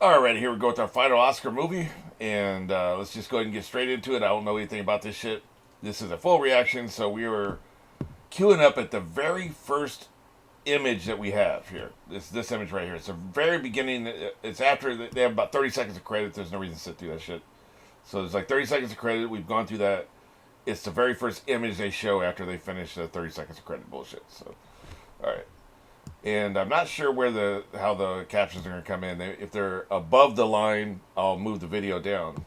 Alright, here we go with our final Oscar movie, and let's just go ahead and get straight into it. I don't know anything about this shit. This is a full reaction, so we were queuing up at the very first image that we have here. This image right here. It's the very beginning. It's after they have about 30 seconds of credit. There's no reason to sit through that shit. So there's like 30 seconds of credit. We've gone through that. It's the very first image they show after they finish the 30 seconds of credit bullshit. So, all right. And I'm not sure how the captions are going to come in. If they're above the line, I'll move the video down.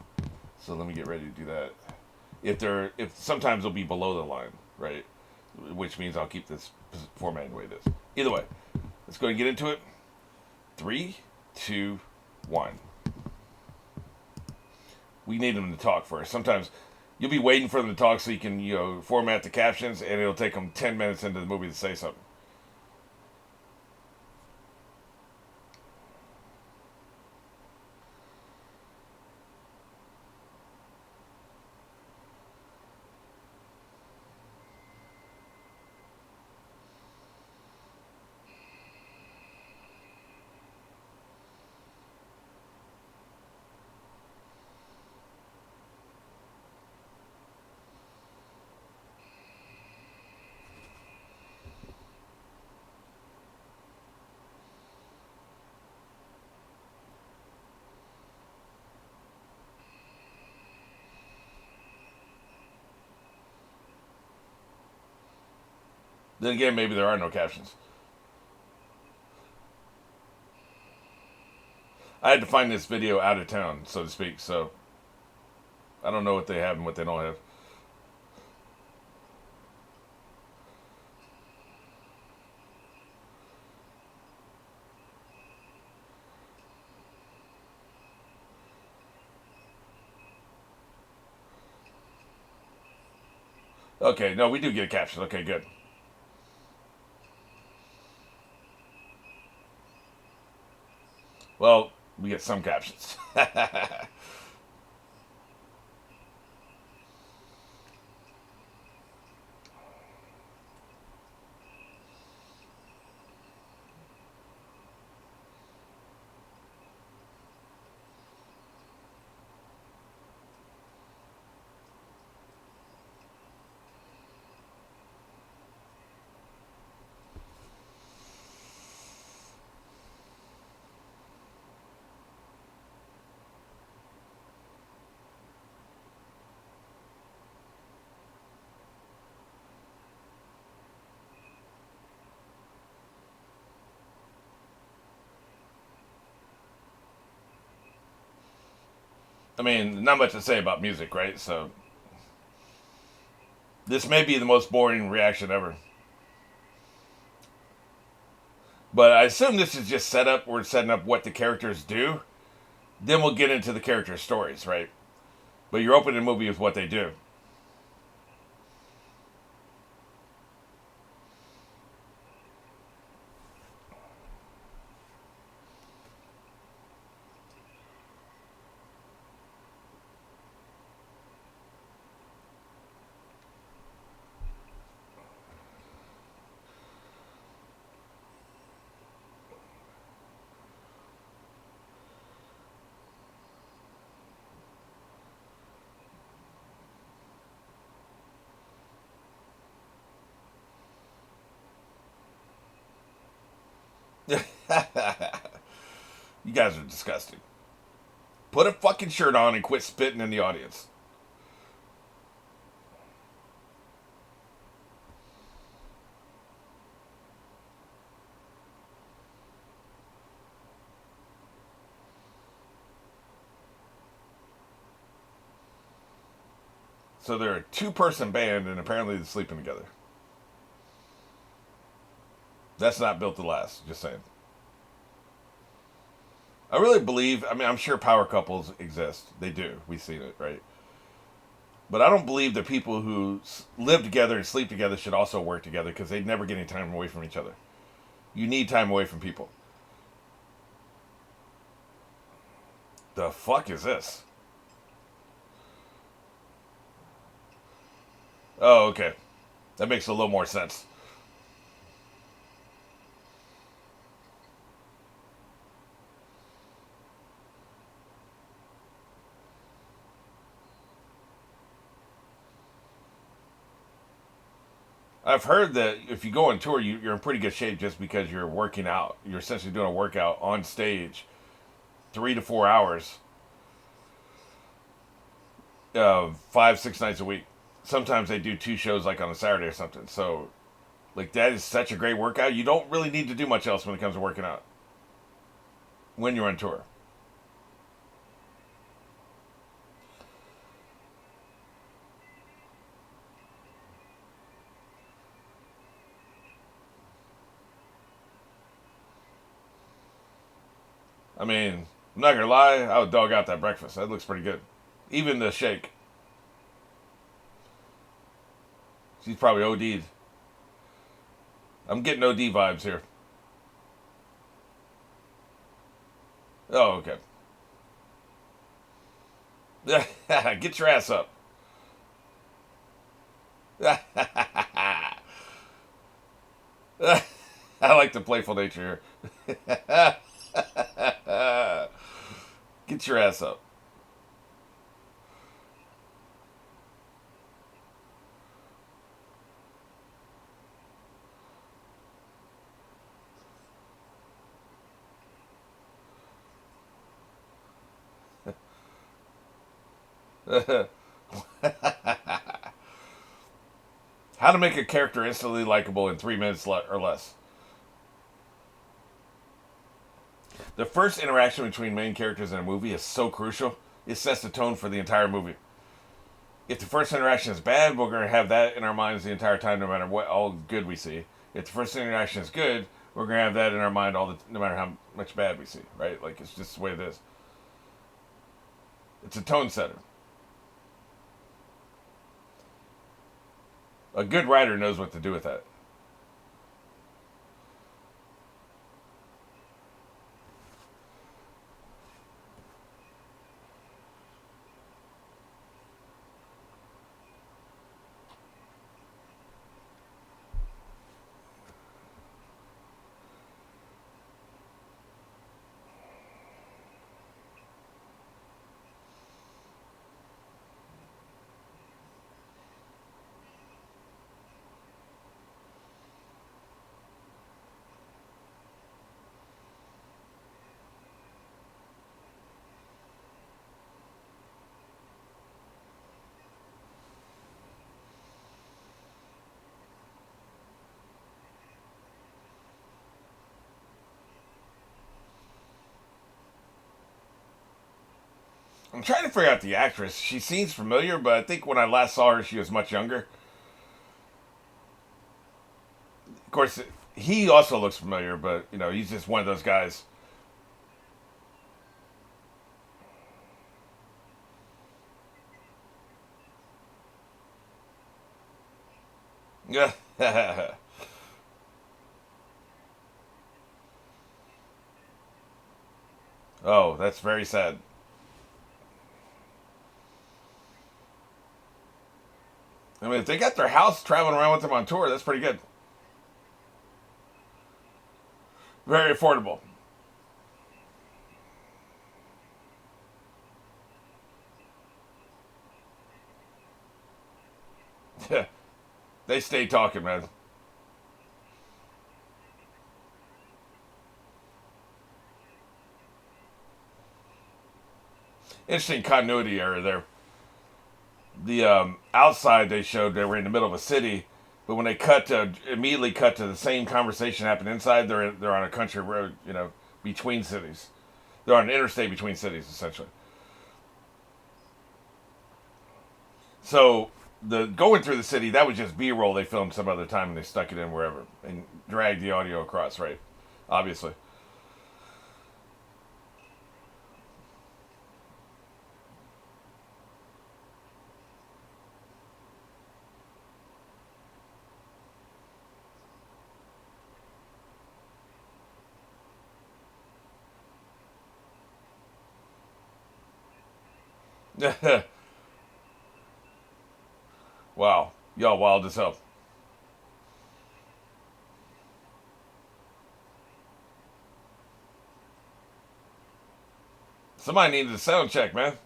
So let me get ready to do that. If sometimes they'll be below the line, right? Which means I'll keep this formatting the way it is. Either way, let's go and get into it. 3, 2, 1. We need them to talk first. Sometimes you'll be waiting for them to talk so you can format the captions, and it'll take them 10 minutes into the movie to say something. Then again, maybe there are no captions. I had to find this video out of town, so to speak, so I don't know what they have and what they don't have. Okay, no, we do get a caption. Okay, good. Well, we get some captions. I mean, not much to say about music, right? So this may be the most boring reaction ever. But I assume this is just set up. We're setting up what the characters do. Then we'll get into the character stories, right? But you're opening the movie with what they do. You guys are disgusting. Put a fucking shirt on and quit spitting in the audience. So they're a two-person band, and apparently they're sleeping together. That's not built to last. Just saying. I really believe. I mean, I'm sure power couples exist. They do. We've seen it, right? But I don't believe that people who live together and sleep together should also work together because they'd never get any time away from each other. You need time away from people. The fuck is this? Oh, okay. That makes a little more sense. I've heard that if you go on tour, you're in pretty good shape just because you're working out. You're essentially doing a workout on stage, 3 to 4 hours, 5, 6 nights a week. Sometimes they do two shows like on a Saturday or something. So, like that is such a great workout. You don't really need to do much else when it comes to working out when you're on tour. I mean, I'm not gonna lie, I would dog out that breakfast. That looks pretty good. Even the shake. She's probably OD'd. I'm getting OD vibes here. Oh, okay. Get your ass up. I like the playful nature here. Get your ass up. How to make a character instantly likable in 3 minutes or less. The first interaction between main characters in a movie is so crucial. It sets the tone for the entire movie. If the first interaction is bad, we're going to have that in our minds the entire time, no matter what all good we see. If the first interaction is good, we're going to have that in our mind no matter how much bad we see, right? Like it's just the way it is. It's a tone setter. A good writer knows what to do with that. I'm trying to figure out the actress. She seems familiar, but I think when I last saw her, she was much younger. Of course, he also looks familiar, but he's just one of those guys. Yeah. Oh, that's very sad. I mean, if they got their house traveling around with them on tour, that's pretty good. Very affordable. They stay talking, man. Interesting continuity error there. The outside they showed they were in the middle of a city, but when they immediately cut to the same conversation happened inside, they're on a country road, between cities. They're on an interstate between cities, essentially. So the going through the city that was just B-roll they filmed some other time and they stuck it in wherever and dragged the audio across, right? Obviously. Wow, y'all wild as hell. Somebody needed a sound check, man.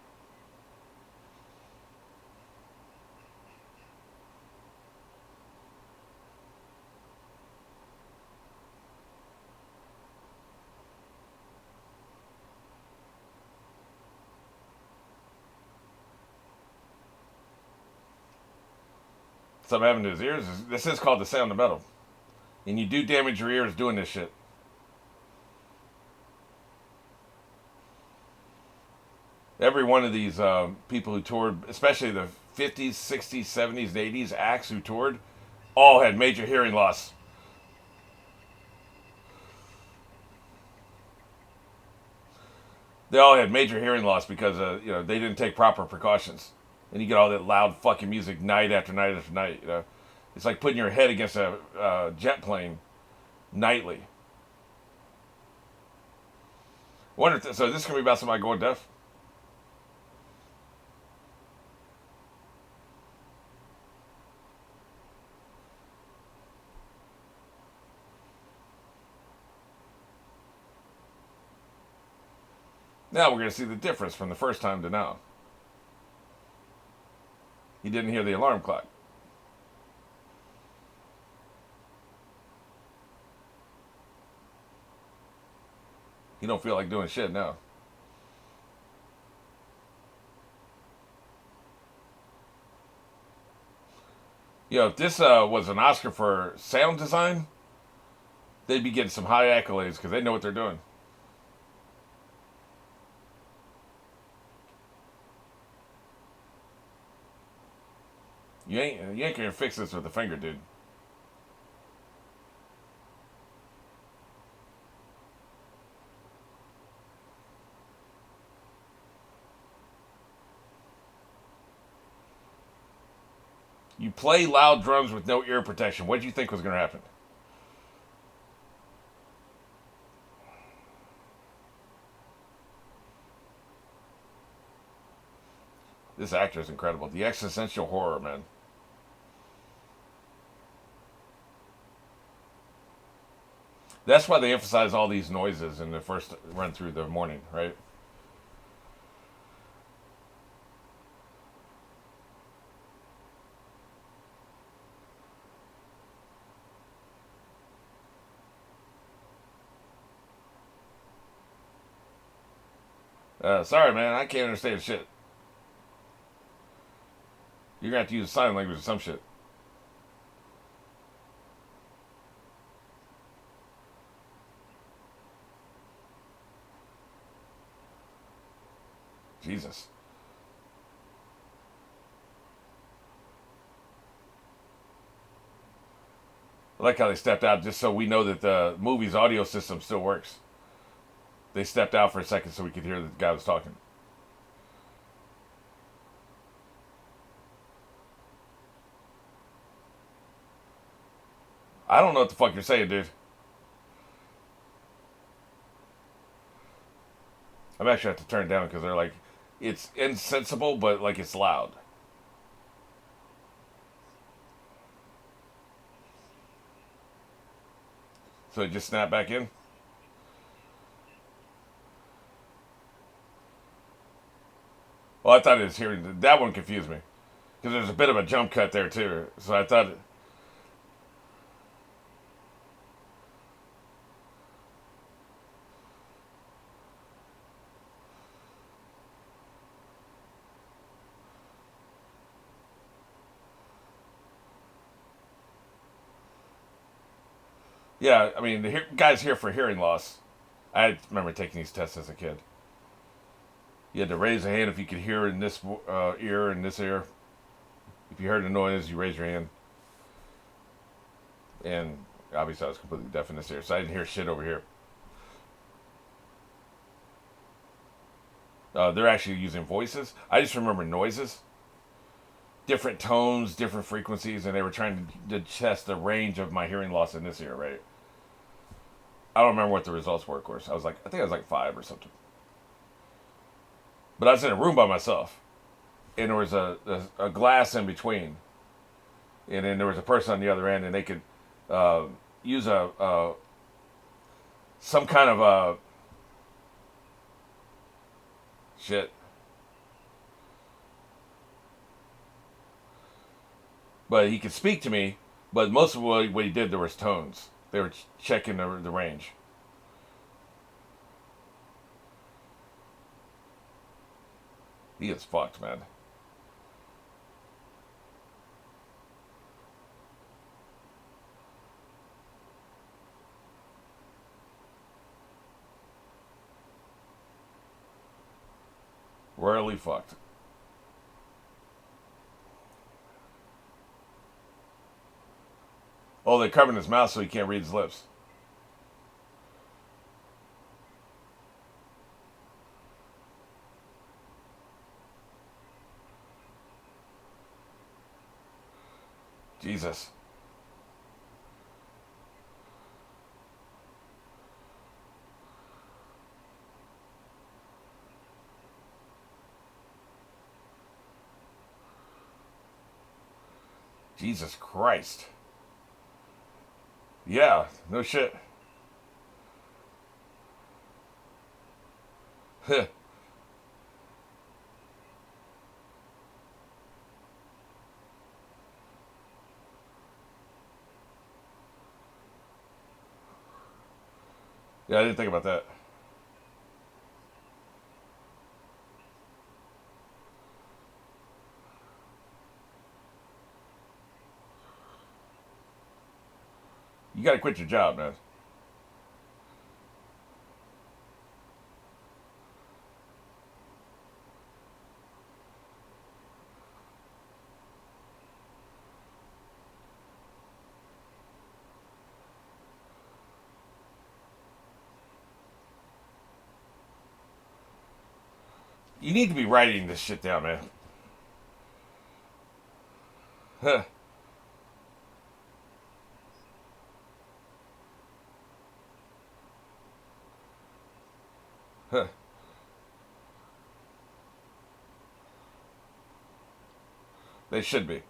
Something happened to his ears. This is called the sound of metal. And you do damage your ears doing this shit. Every one of these people who toured, especially the 50s, 60s, 70s, and 80s acts who toured, all had major hearing loss. They all had major hearing loss because they didn't take proper precautions, and you get all that loud fucking music night after night after night. It's like putting your head against a jet plane nightly. Wonder so this is gonna be about somebody going deaf. Now we're going to see the difference from the first time to now. He didn't hear the alarm clock. He don't feel like doing shit now. If this was an Oscar for sound design, they'd be getting some high accolades because they know what they're doing. You ain't gonna fix this with a finger, dude. You play loud drums with no ear protection. What did you think was gonna happen? This actor is incredible. The existential horror, man. That's why they emphasize all these noises in the first run through the morning, right? Sorry, man, I can't understand shit. You're gonna have to use sign language or some shit. Jesus. I like how they stepped out just so we know that the movie's audio system still works. They stepped out for a second so we could hear the guy was talking. I don't know what the fuck you're saying, dude. I'm actually have to turn it down because they're like, it's insensible, but like it's loud. So it just snapped back in. Well, I thought it was hearing that one confused me because there's a bit of a jump cut there too. So I thought, yeah, I mean the guy's here for hearing loss. I remember taking these tests as a kid. You had to raise a hand if you could hear in this ear and this ear. If you heard a noise, you raise your hand. And obviously, I was completely deaf in this ear, so I didn't hear shit over here. They're actually using voices. I just remember noises, different tones, different frequencies, and they were trying to test the range of my hearing loss in this ear, right? I don't remember what the results were, of course. I think I was like 5 or something. But I was in a room by myself, and there was a glass in between, and then there was a person on the other end, and they could use some kind of a shit. But he could speak to me, but most of what he did, there was tones. They were checking the range. He is fucked, man. Royally fucked. Oh, they covered his mouth so he can't read his lips. Jesus. Jesus Christ. Yeah, no shit. yeah, I didn't think about that. You gotta quit your job, man. You need to be writing this shit down, man. Huh. Huh. They should be.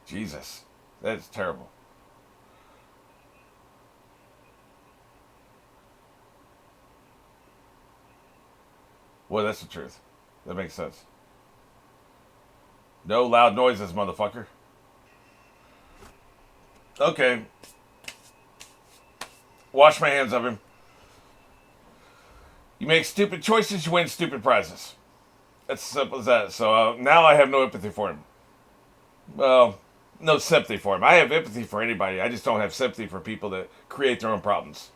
Jesus. That's terrible. Well, that's the truth. That makes sense. No loud noises, motherfucker. Okay. Wash my hands of him. You make stupid choices, you win stupid prizes. That's as simple as that. So now I have no empathy for him. Well, no sympathy for him. I have empathy for anybody. I just don't have sympathy for people that create their own problems.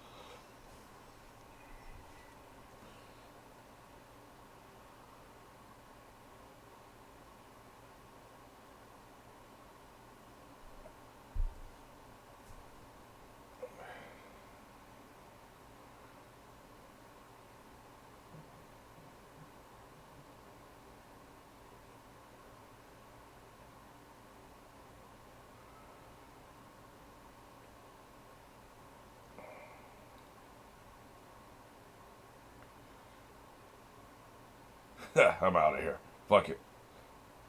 I'm out of here. Fuck it.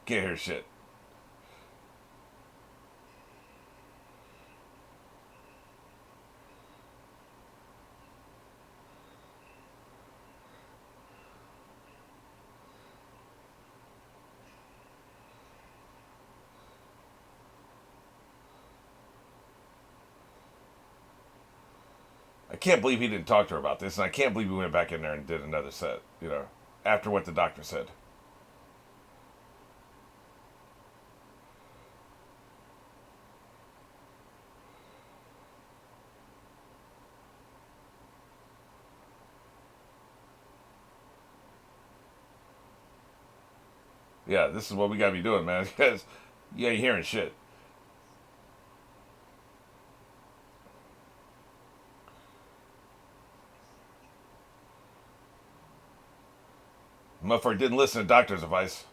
Can't hear shit. I can't believe he didn't talk to her about this, and I can't believe he went back in there and did another set, after what the doctor said. Yeah, this is what we gotta be doing, man, because you ain't hearing shit. Motherfucker didn't listen to doctor's advice.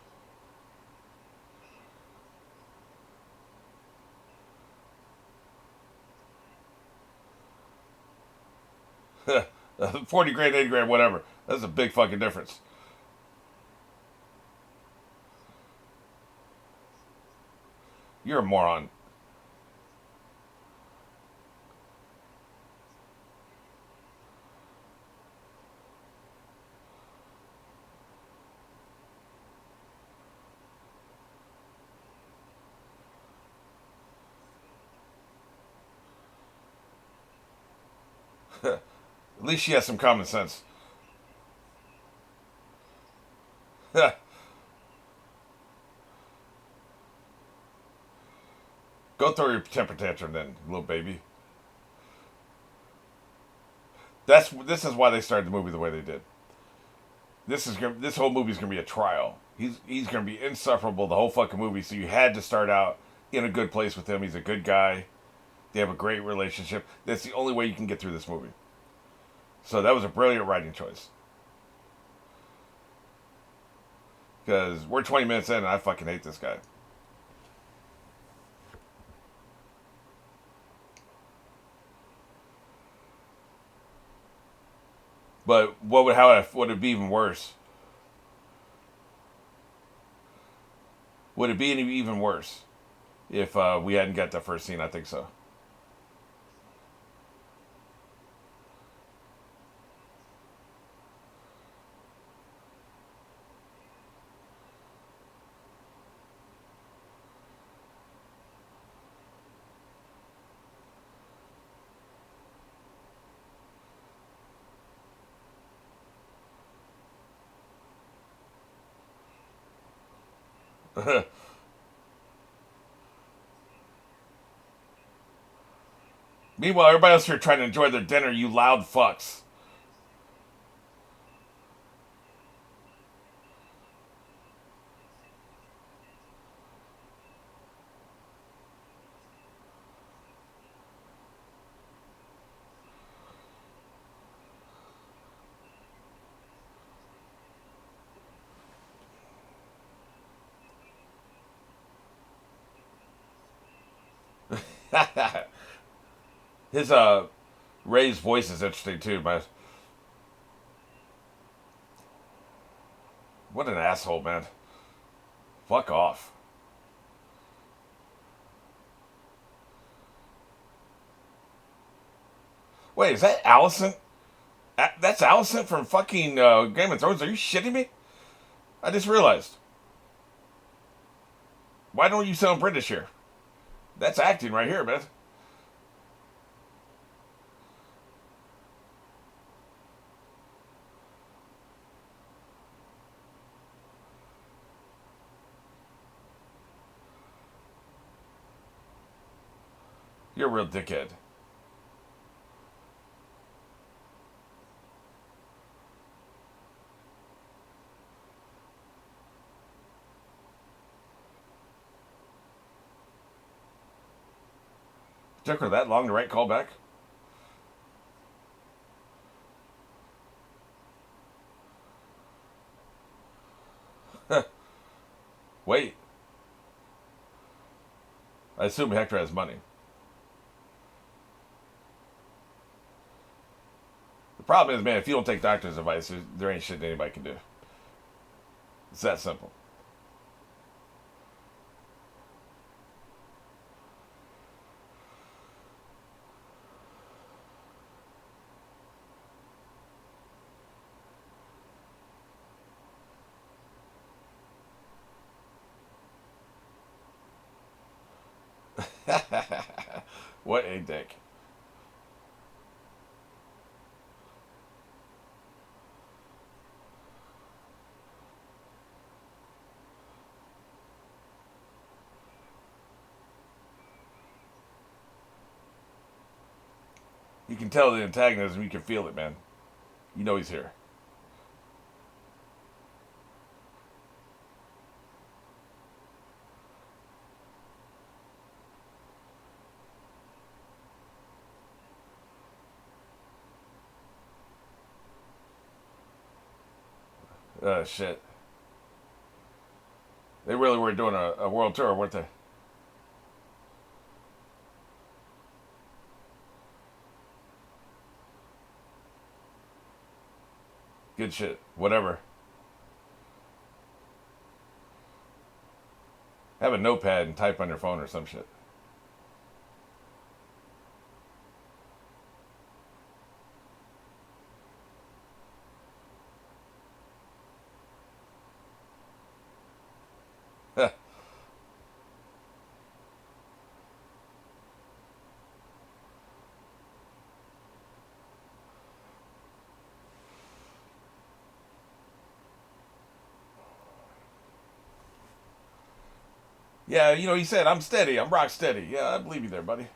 $40 grand, $80 grand, whatever. That's a big fucking difference. You're a moron. At least she has some common sense. Go throw your temper tantrum then, little baby. This is why they started the movie the way they did. This whole movie's gonna be a trial. He's gonna be insufferable the whole fucking movie. So you had to start out in a good place with him. He's a good guy. They have a great relationship. That's the only way you can get through this movie. So that was a brilliant writing choice. Because we're 20 minutes in and I fucking hate this guy. But how would it be even worse? Would it be any even worse if we hadn't got that first scene? I think so. Meanwhile, everybody else here trying to enjoy their dinner, you loud fucks. His raised voice is interesting too, man. What an asshole, man. Fuck off. Wait, is that Allison? That's Allison from fucking Game of Thrones. Are you shitting me? I just realized. Why don't you sound British here? That's acting right here, man. You're a real dickhead. Took her that long to write callback? Wait. I assume Hector has money. The problem is, man, if you don't take doctor's advice, there ain't shit anybody can do. It's that simple. What a dick. You can tell the antagonism. You can feel it, man. You know he's here. Shit. They really were doing a world tour, weren't they? Good shit. Whatever. Have a notepad and type on your phone or some shit. Yeah, you know, he said, I'm steady. I'm rock steady. Yeah, I believe you there, buddy.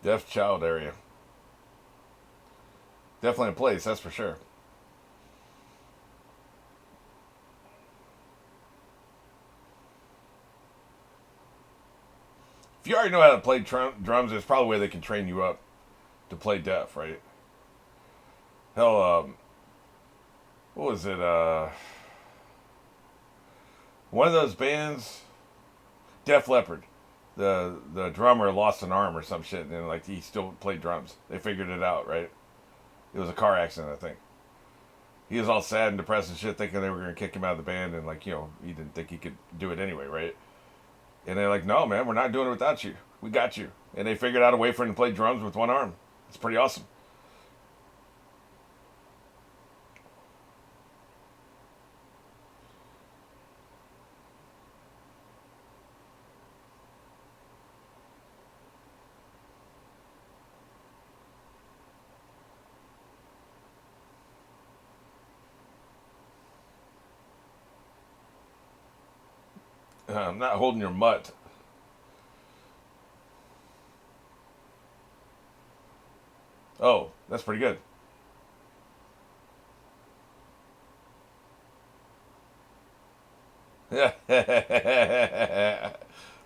Deaf child area. Definitely a place, that's for sure. If you already know how to play drums, there's probably a way they can train you up to play deaf, right? Hell, what was it? One of those bands, Def Leppard. The drummer lost an arm or some shit, and like he still played drums. They figured it out, right? It was a car accident, I think. He was all sad and depressed and shit, thinking they were gonna kick him out of the band, and like, you know, he didn't think he could do it anyway, right? And they're like, "No, man, we're not doing it without you. We got you." And they figured out a way for him to play drums with one arm. It's pretty awesome. I'm not holding your mutt. Oh, that's pretty good.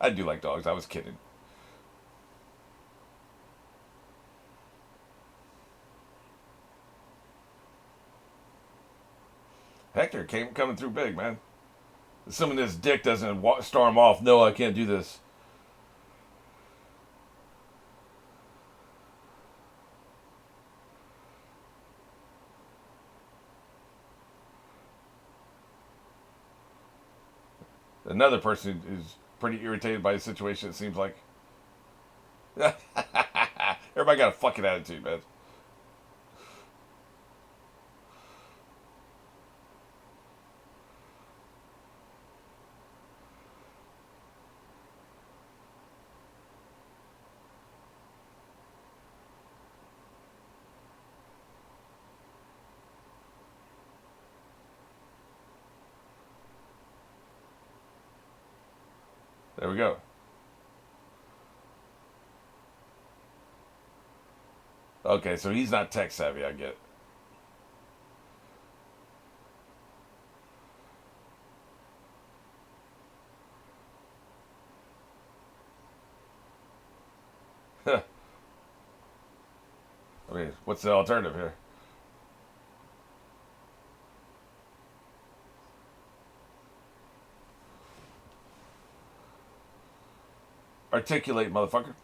I do like dogs. I was kidding. Hector came coming through big, man. Assuming this dick doesn't storm off. No, I can't do this. Another person who's pretty irritated by the situation. It seems like everybody got a fucking attitude, man. There we go. Okay, so he's not tech savvy. I get. I mean, what's the alternative here? Articulate, motherfucker.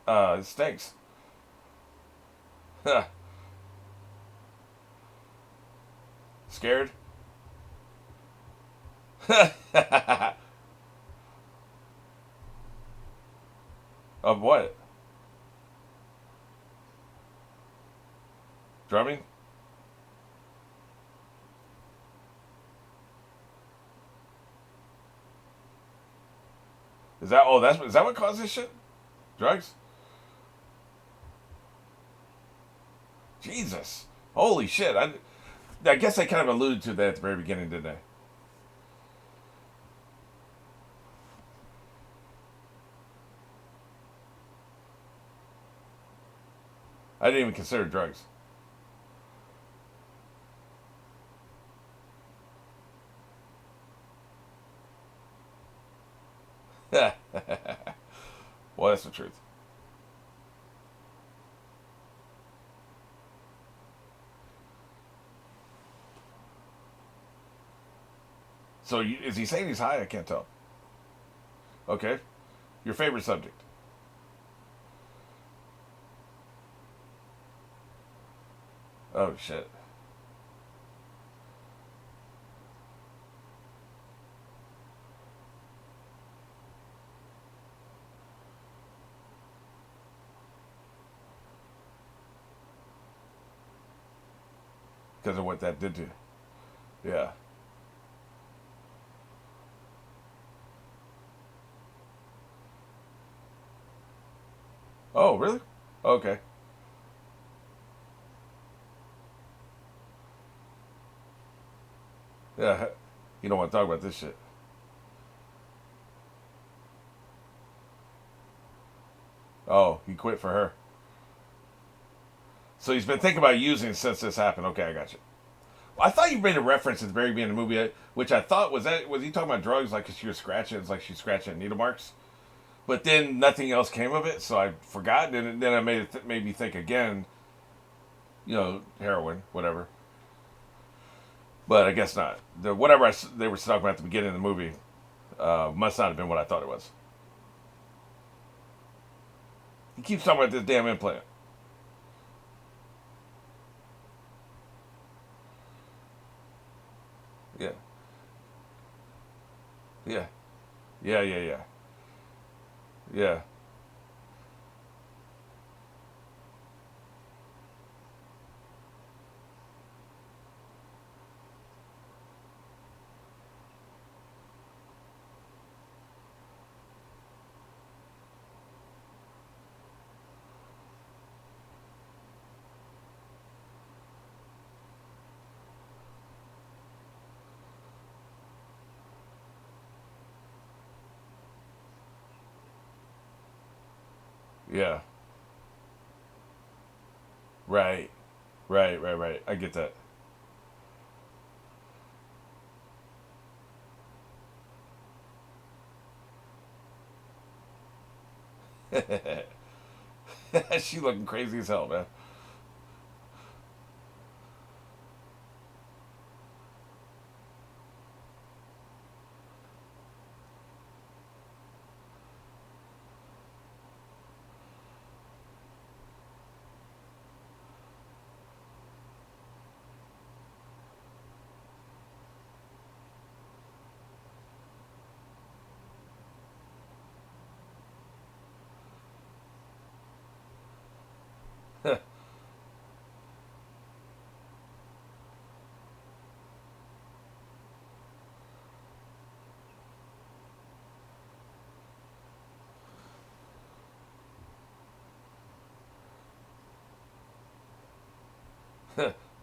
It stinks. Scared? Of what? Drumming? Is that? Oh, that's is that what caused this shit? Drugs? Jesus. Holy shit. I guess they kind of alluded to that at the very beginning, didn't they? I didn't even consider drugs. Well, that's the truth. So, is he saying he's high? I can't tell. Okay. Your favorite subject? Oh, shit. Because of what that did to you. Yeah. Oh, really? Okay. Yeah. You don't want to talk about this shit. Oh, he quit for her. So he's been thinking about using it since this happened. Okay, I got you. I thought you made a reference at the very beginning of the movie, which I thought was he talking about drugs? Like she was scratching, it's like she's scratching needle marks. But then nothing else came of it, so I forgot. And then I made me think again. Heroin, whatever. But I guess not. Whatever they were talking about at the beginning of the movie must not have been what I thought it was. He keeps talking about this damn implant. Yeah, yeah, yeah, yeah, yeah, yeah, yeah. Right, right, right, right. I get that. She looking crazy as hell, man.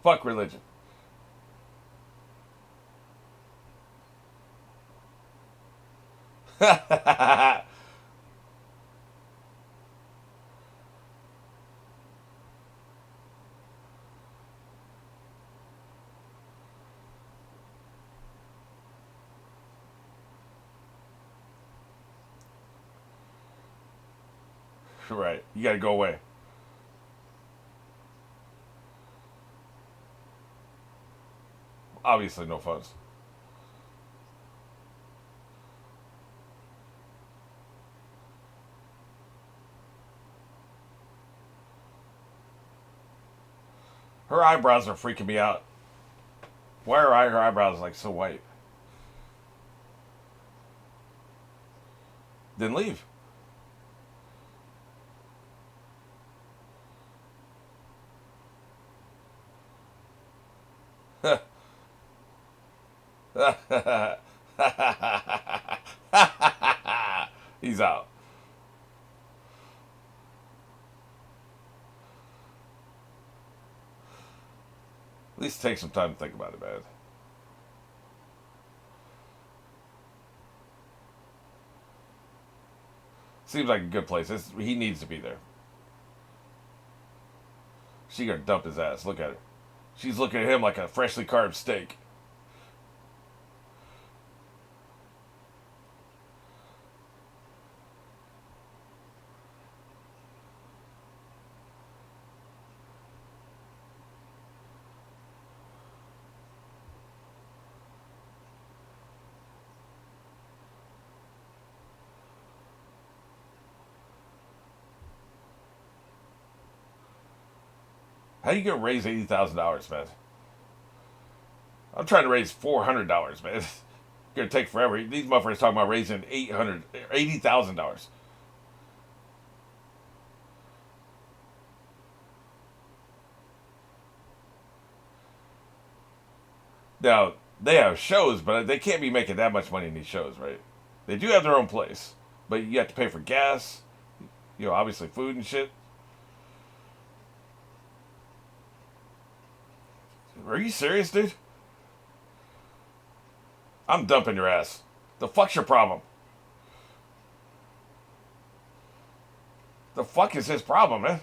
Fuck religion. Right. You got to go away. Obviously, no funds. Her eyebrows are freaking me out. Why are her eyebrows like so white? Then leave. He's out. At least take some time to think about it, man. Seems like a good place. He needs to be there. She gonna dump his ass. Look at her. She's looking at him like a freshly carved steak. How you gonna raise $80,000, man? I'm trying to raise $400, man. It's gonna take forever. These motherfuckers talking about raising $80,000. Now they have shows, but they can't be making that much money in these shows, right? They do have their own place, but you have to pay for gas, obviously food and shit. Are you serious, dude? I'm dumping your ass. The fuck's your problem? The fuck is his problem, man?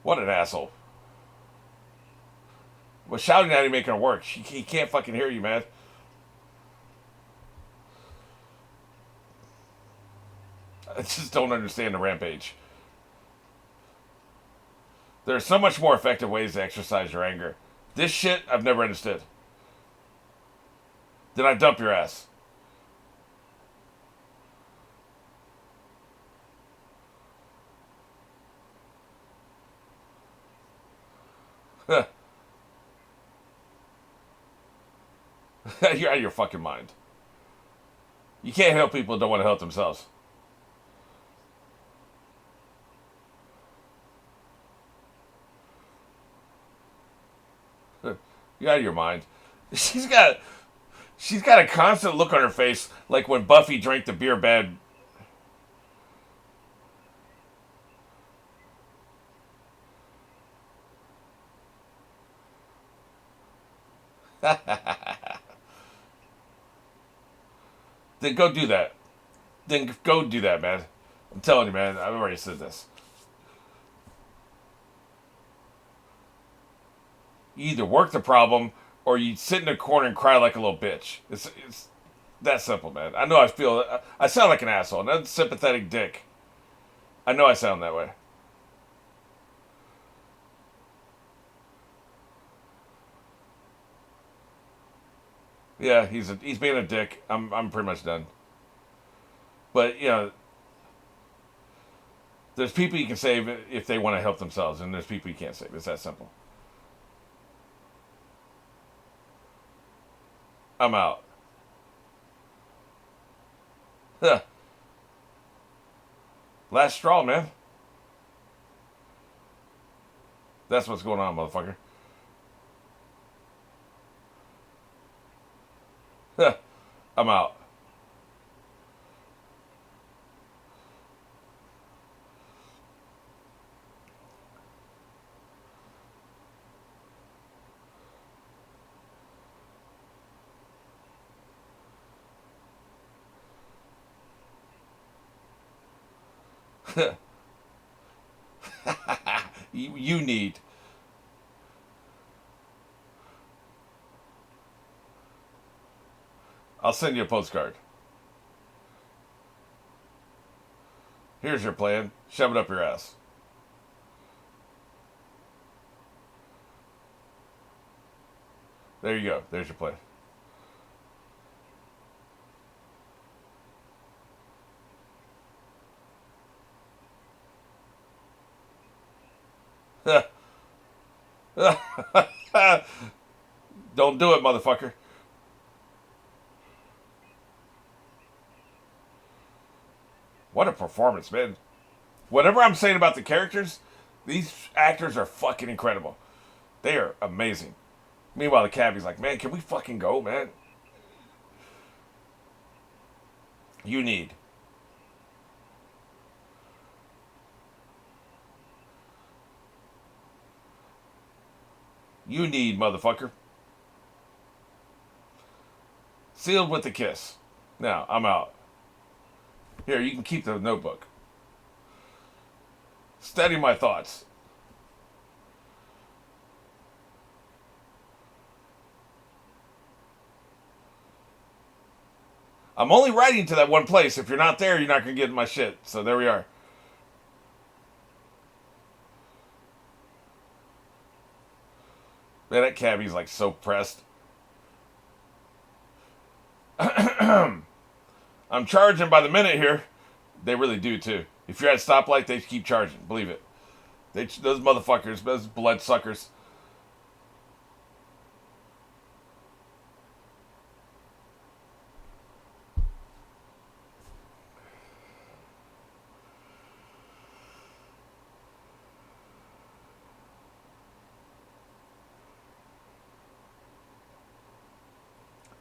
What an asshole. Well, shouting at him making it work. He can't fucking hear you, man. I just don't understand the rampage. There are so much more effective ways to exercise your anger. This shit, I've never understood. Then I dump your ass. You're out of your fucking mind. You can't help people who don't want to help themselves. You're out of your mind. She's got a constant look on her face like when Buffy drank the beer bad. Then go do that. Then go do that, man. I'm telling you, man. I've already said this. You either work the problem or you sit in a corner and cry like a little bitch. It's that simple, man. I know I sound like an asshole, an unsympathetic dick. I know I sound that way. Yeah, he's being a dick. I'm pretty much done. But there's people you can save if they want to help themselves, and there's people you can't save. It's that simple. I'm out. Huh. Last straw, man. That's what's going on, motherfucker. Huh. I'm out. You need. I'll send you a postcard. Here's your plan. Shove it up your ass. There you go. There's your plan. Don't do it, motherfucker. What a performance, man. Whatever I'm saying about the characters, these actors are fucking incredible. They are amazing. Meanwhile, the cabbie's like, man, can we fucking go, man? You need. You need, motherfucker. Sealed with a kiss. Now, I'm out. Here, you can keep the notebook. Study my thoughts. I'm only writing to that one place. If you're not there, you're not going to get my shit. So there we are. Man, that cabbie's like so pressed. I'm charging by the minute here. They really do too. If you're at a stoplight, they keep charging. Believe it. Those motherfuckers, those blood suckers.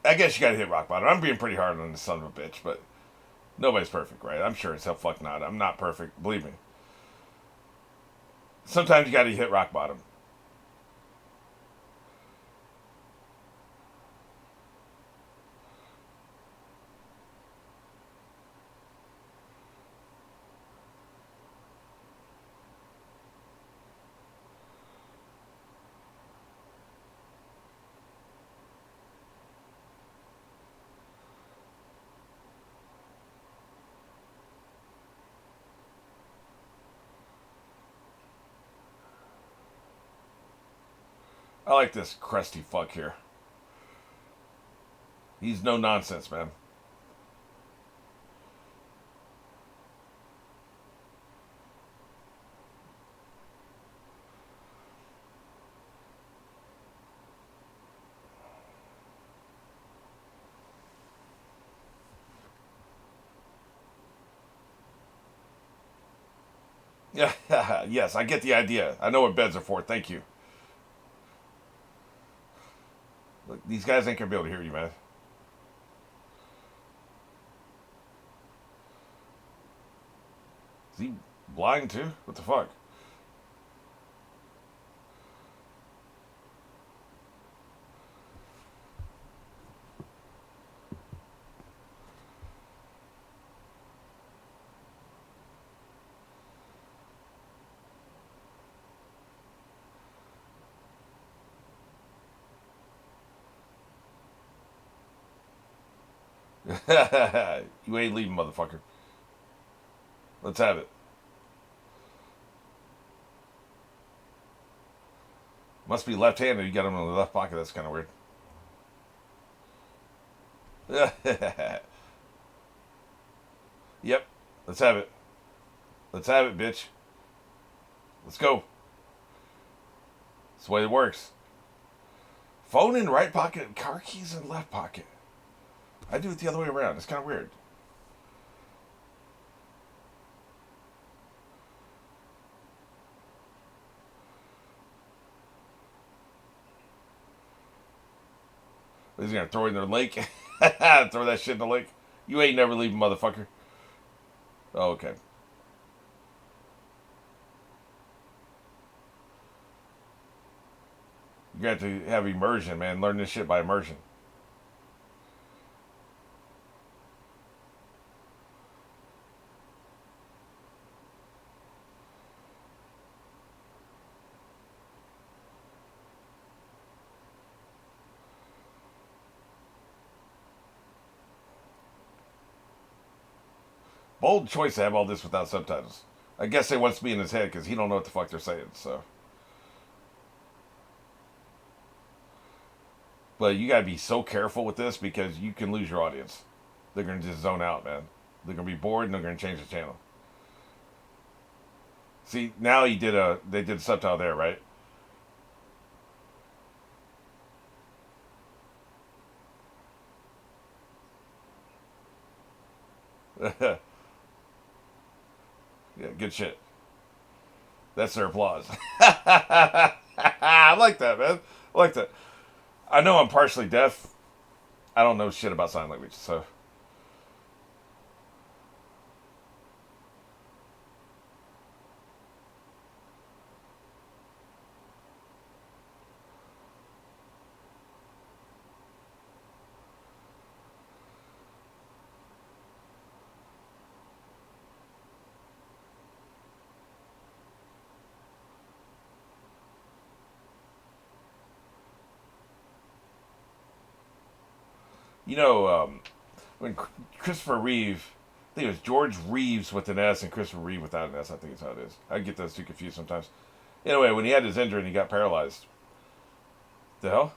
I guess you gotta hit rock bottom. I'm being pretty hard on this son of a bitch, but nobody's perfect, right? I'm sure as hell fuck not. I'm not perfect, believe me. Sometimes you gotta hit rock bottom. I like this crusty fuck here. He's no nonsense, man. Yeah, yes, I get the idea. I know what beds are for. Thank you. Look, these guys ain't gonna be able to hear you, man. Is he blind too? What the fuck? You ain't leaving, motherfucker. Let's have it. Must be left-handed. You got him in the left pocket. That's kind of weird. Yep. Let's have it. Let's have it, bitch. Let's go. That's the way it works. Phone in right pocket, car keys in left pocket. I do it the other way around. It's kind of weird. Is he gonna throw it in the lake? Throw that shit in the lake? You ain't never leaving, motherfucker. Oh, okay. You got to have immersion, man. Learn this shit by immersion. Bold choice to have all this without subtitles. I guess they want to be in his head because he don't know what the fuck they're saying. So, but you gotta be so careful with this because you can lose your audience. They're gonna just zone out, man. They're gonna be bored and they're gonna change the channel. See, now they did a subtitle there, right? Yeah, good shit. That's their applause. I like that, man. I like that. I know I'm partially deaf. I don't know shit about sign language, so you know when Christopher Reeve, I think it was George Reeves with an S and Christopher Reeve without an S. I think is how it is. I get those two confused sometimes. Anyway, when he had his injury and he got paralyzed, the hell,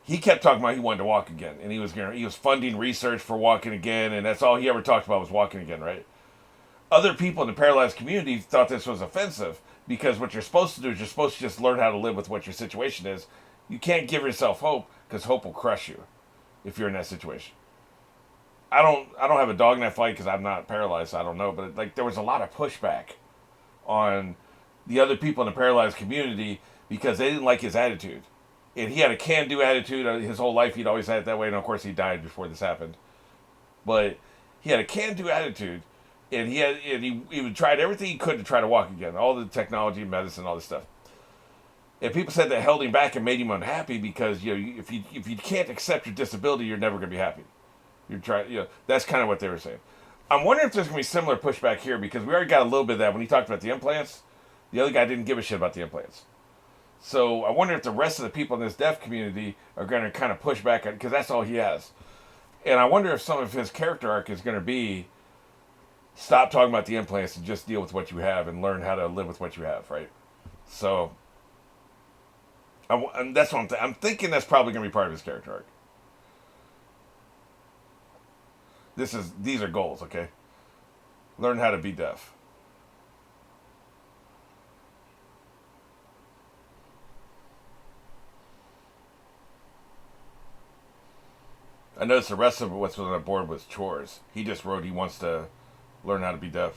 he kept talking about he wanted to walk again, and he was funding research for walking again, and that's all he ever talked about was walking again, right? Other people in the paralyzed community thought this was offensive because what you're supposed to do is you're supposed to just learn how to live with what your situation is. You can't give yourself hope because hope will crush you if you're in that situation. I don't have a dog in that fight because I'm not paralyzed. So I don't know, but like there was a lot of pushback on the other people in the paralyzed community because they didn't like his attitude, and he had a can-do attitude his whole life. He'd always had it that way, and of course he died before this happened. But he had a can-do attitude, and he tried everything he could to try to walk again, all the technology, medicine, all this stuff. And people said that held him back and made him unhappy because if you can't accept your disability, you're never going to be happy. You're trying, that's kind of what they were saying. I'm wondering if there's going to be similar pushback here because we already got a little bit of that when he talked about the implants. The other guy didn't give a shit about the implants. So I wonder if the rest of the people in this deaf community are going to kind of push back because that's all he has. And I wonder if some of his character arc is going to be stop talking about the implants and just deal with what you have and learn how to live with what you have, right? So and that's what I'm thinking that's probably going to be part of his character arc. These are goals, okay? Learn how to be deaf. I noticed the rest of what's on the board was chores. He just wrote he wants to learn how to be deaf.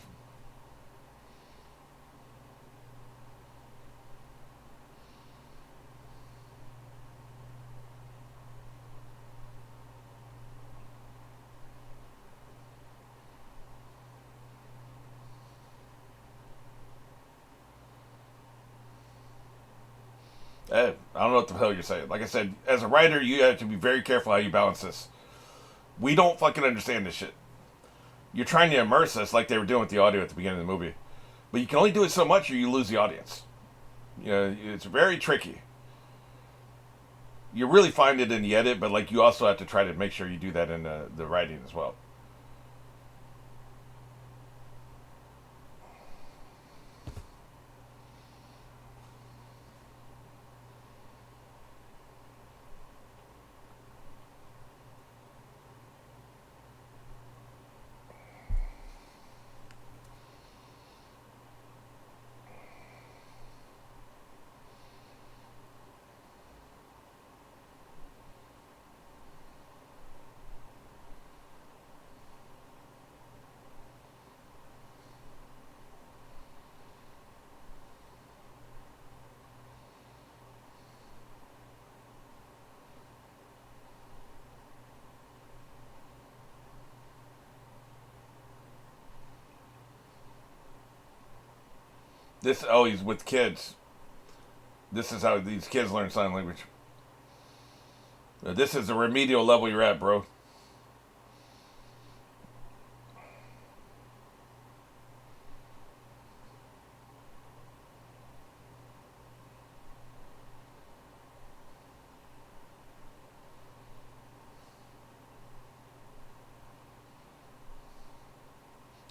I don't know what the hell you're saying. Like I said, as a writer, you have to be very careful how you balance this. We don't fucking understand this shit. You're trying to immerse us like they were doing with the audio at the beginning of the movie. But you can only do it so much or you lose the audience. It's very tricky. You really find it in the edit, but like you also have to try to make sure you do that in the writing as well. He's with kids. This is how these kids learn sign language. This is the remedial level you're at, bro.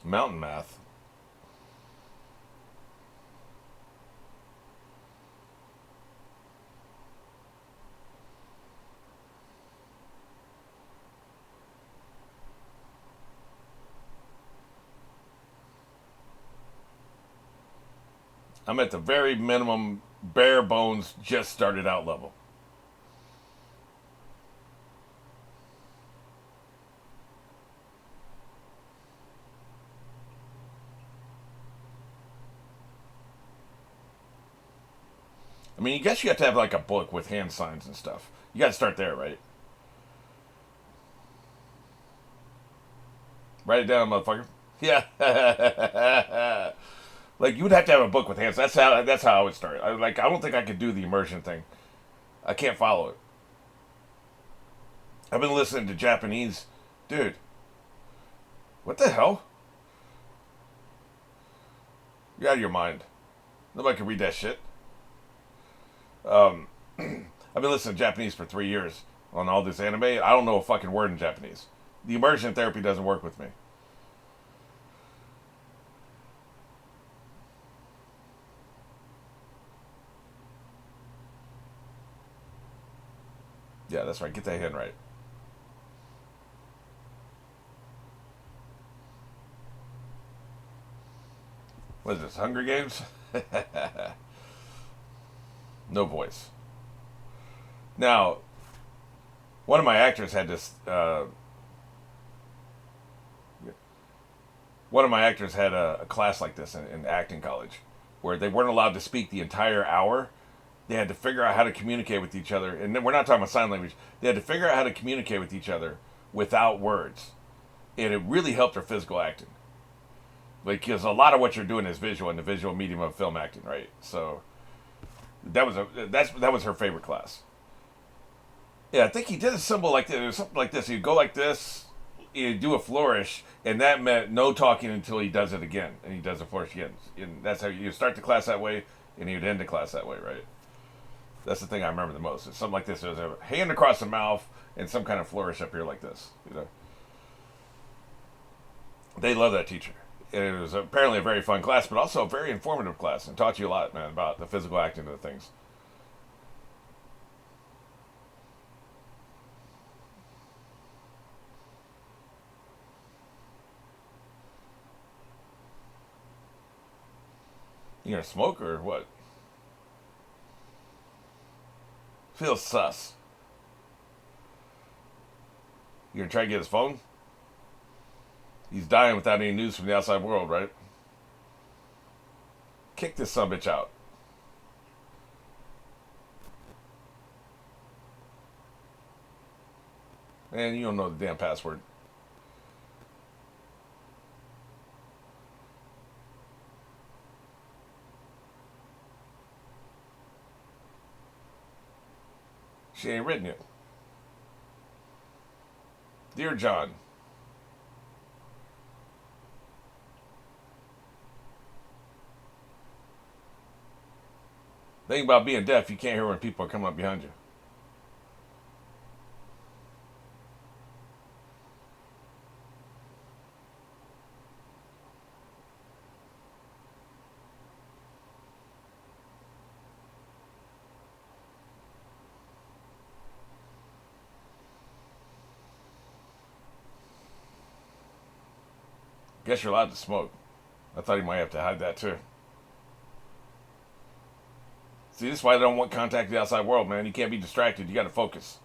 Mountain math. I'm at the very minimum, bare bones, just started out level. I mean, I guess you have to have like a book with hand signs and stuff. You got to start there, right? Write it down, motherfucker. Yeah. Like you would have to have a book with hands. That's how I would start. I don't think I could do the immersion thing. I can't follow it. I've been listening to Japanese, dude. What the hell? You're out of your mind. Nobody can read that shit. Um, I've been listening to Japanese for 3 years on all this anime. I don't know a fucking word in Japanese. The immersion therapy doesn't work with me. Yeah, that's right. Get that hand right. What is this? Hunger Games? No voice. Now, one of my actors had this. One of my actors had a class like this in acting college, where they weren't allowed to speak the entire hour. They had to figure out how to communicate with each other, and we're not talking about sign language. They had to figure out how to communicate with each other without words, and it really helped their physical acting. Because a lot of what you're doing is visual in the visual medium of film acting, right? So that was her favorite class. Yeah, I think he did a symbol like this. It was something like this. He'd go like this, he'd do a flourish, and that meant no talking until he does it again, and he does a flourish again. And that's how you start the class that way, and you'd end the class that way, right? That's the thing I remember the most. It's something like this. There's a hand across the mouth and some kind of flourish up here like this. They love that teacher. It was apparently a very fun class, but also a very informative class, and taught you a lot, man, about the physical acting of the things. You gonna smoke or what? Feels sus. You gonna try to get his phone? He's dying without any news from the outside world, right? Kick this sumbitch out. Man, you don't know the damn password. She ain't written it. Dear John, the thing about being deaf, you can't hear when people are coming up behind you. Guess you're allowed to smoke. I thought he might have to hide that too. See, this is why I don't want contact with the outside world, man. You can't be distracted. You got to focus.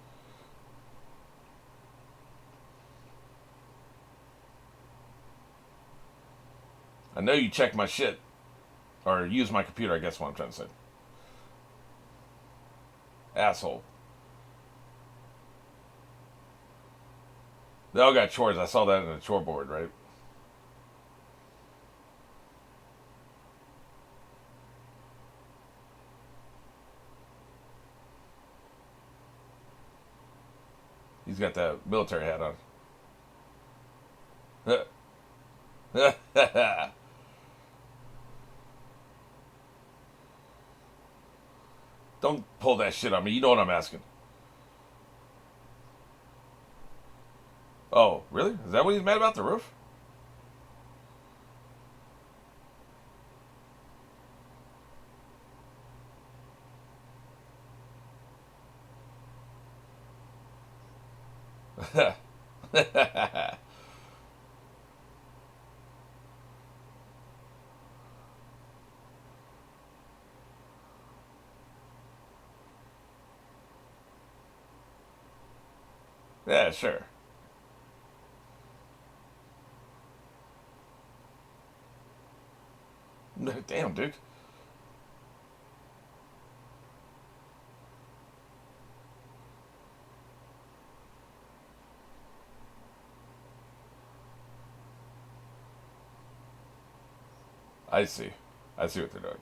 I know you check my shit. Or use my computer, I guess what I'm trying to say. Asshole. They all got chores. I saw that in the chore board, right? He's got that military hat on. Don't pull that shit on me. You know what I'm asking. Oh, really? Is that what he's mad about, the roof? Yeah, sure. Damn, dude. I see. I see what they're doing.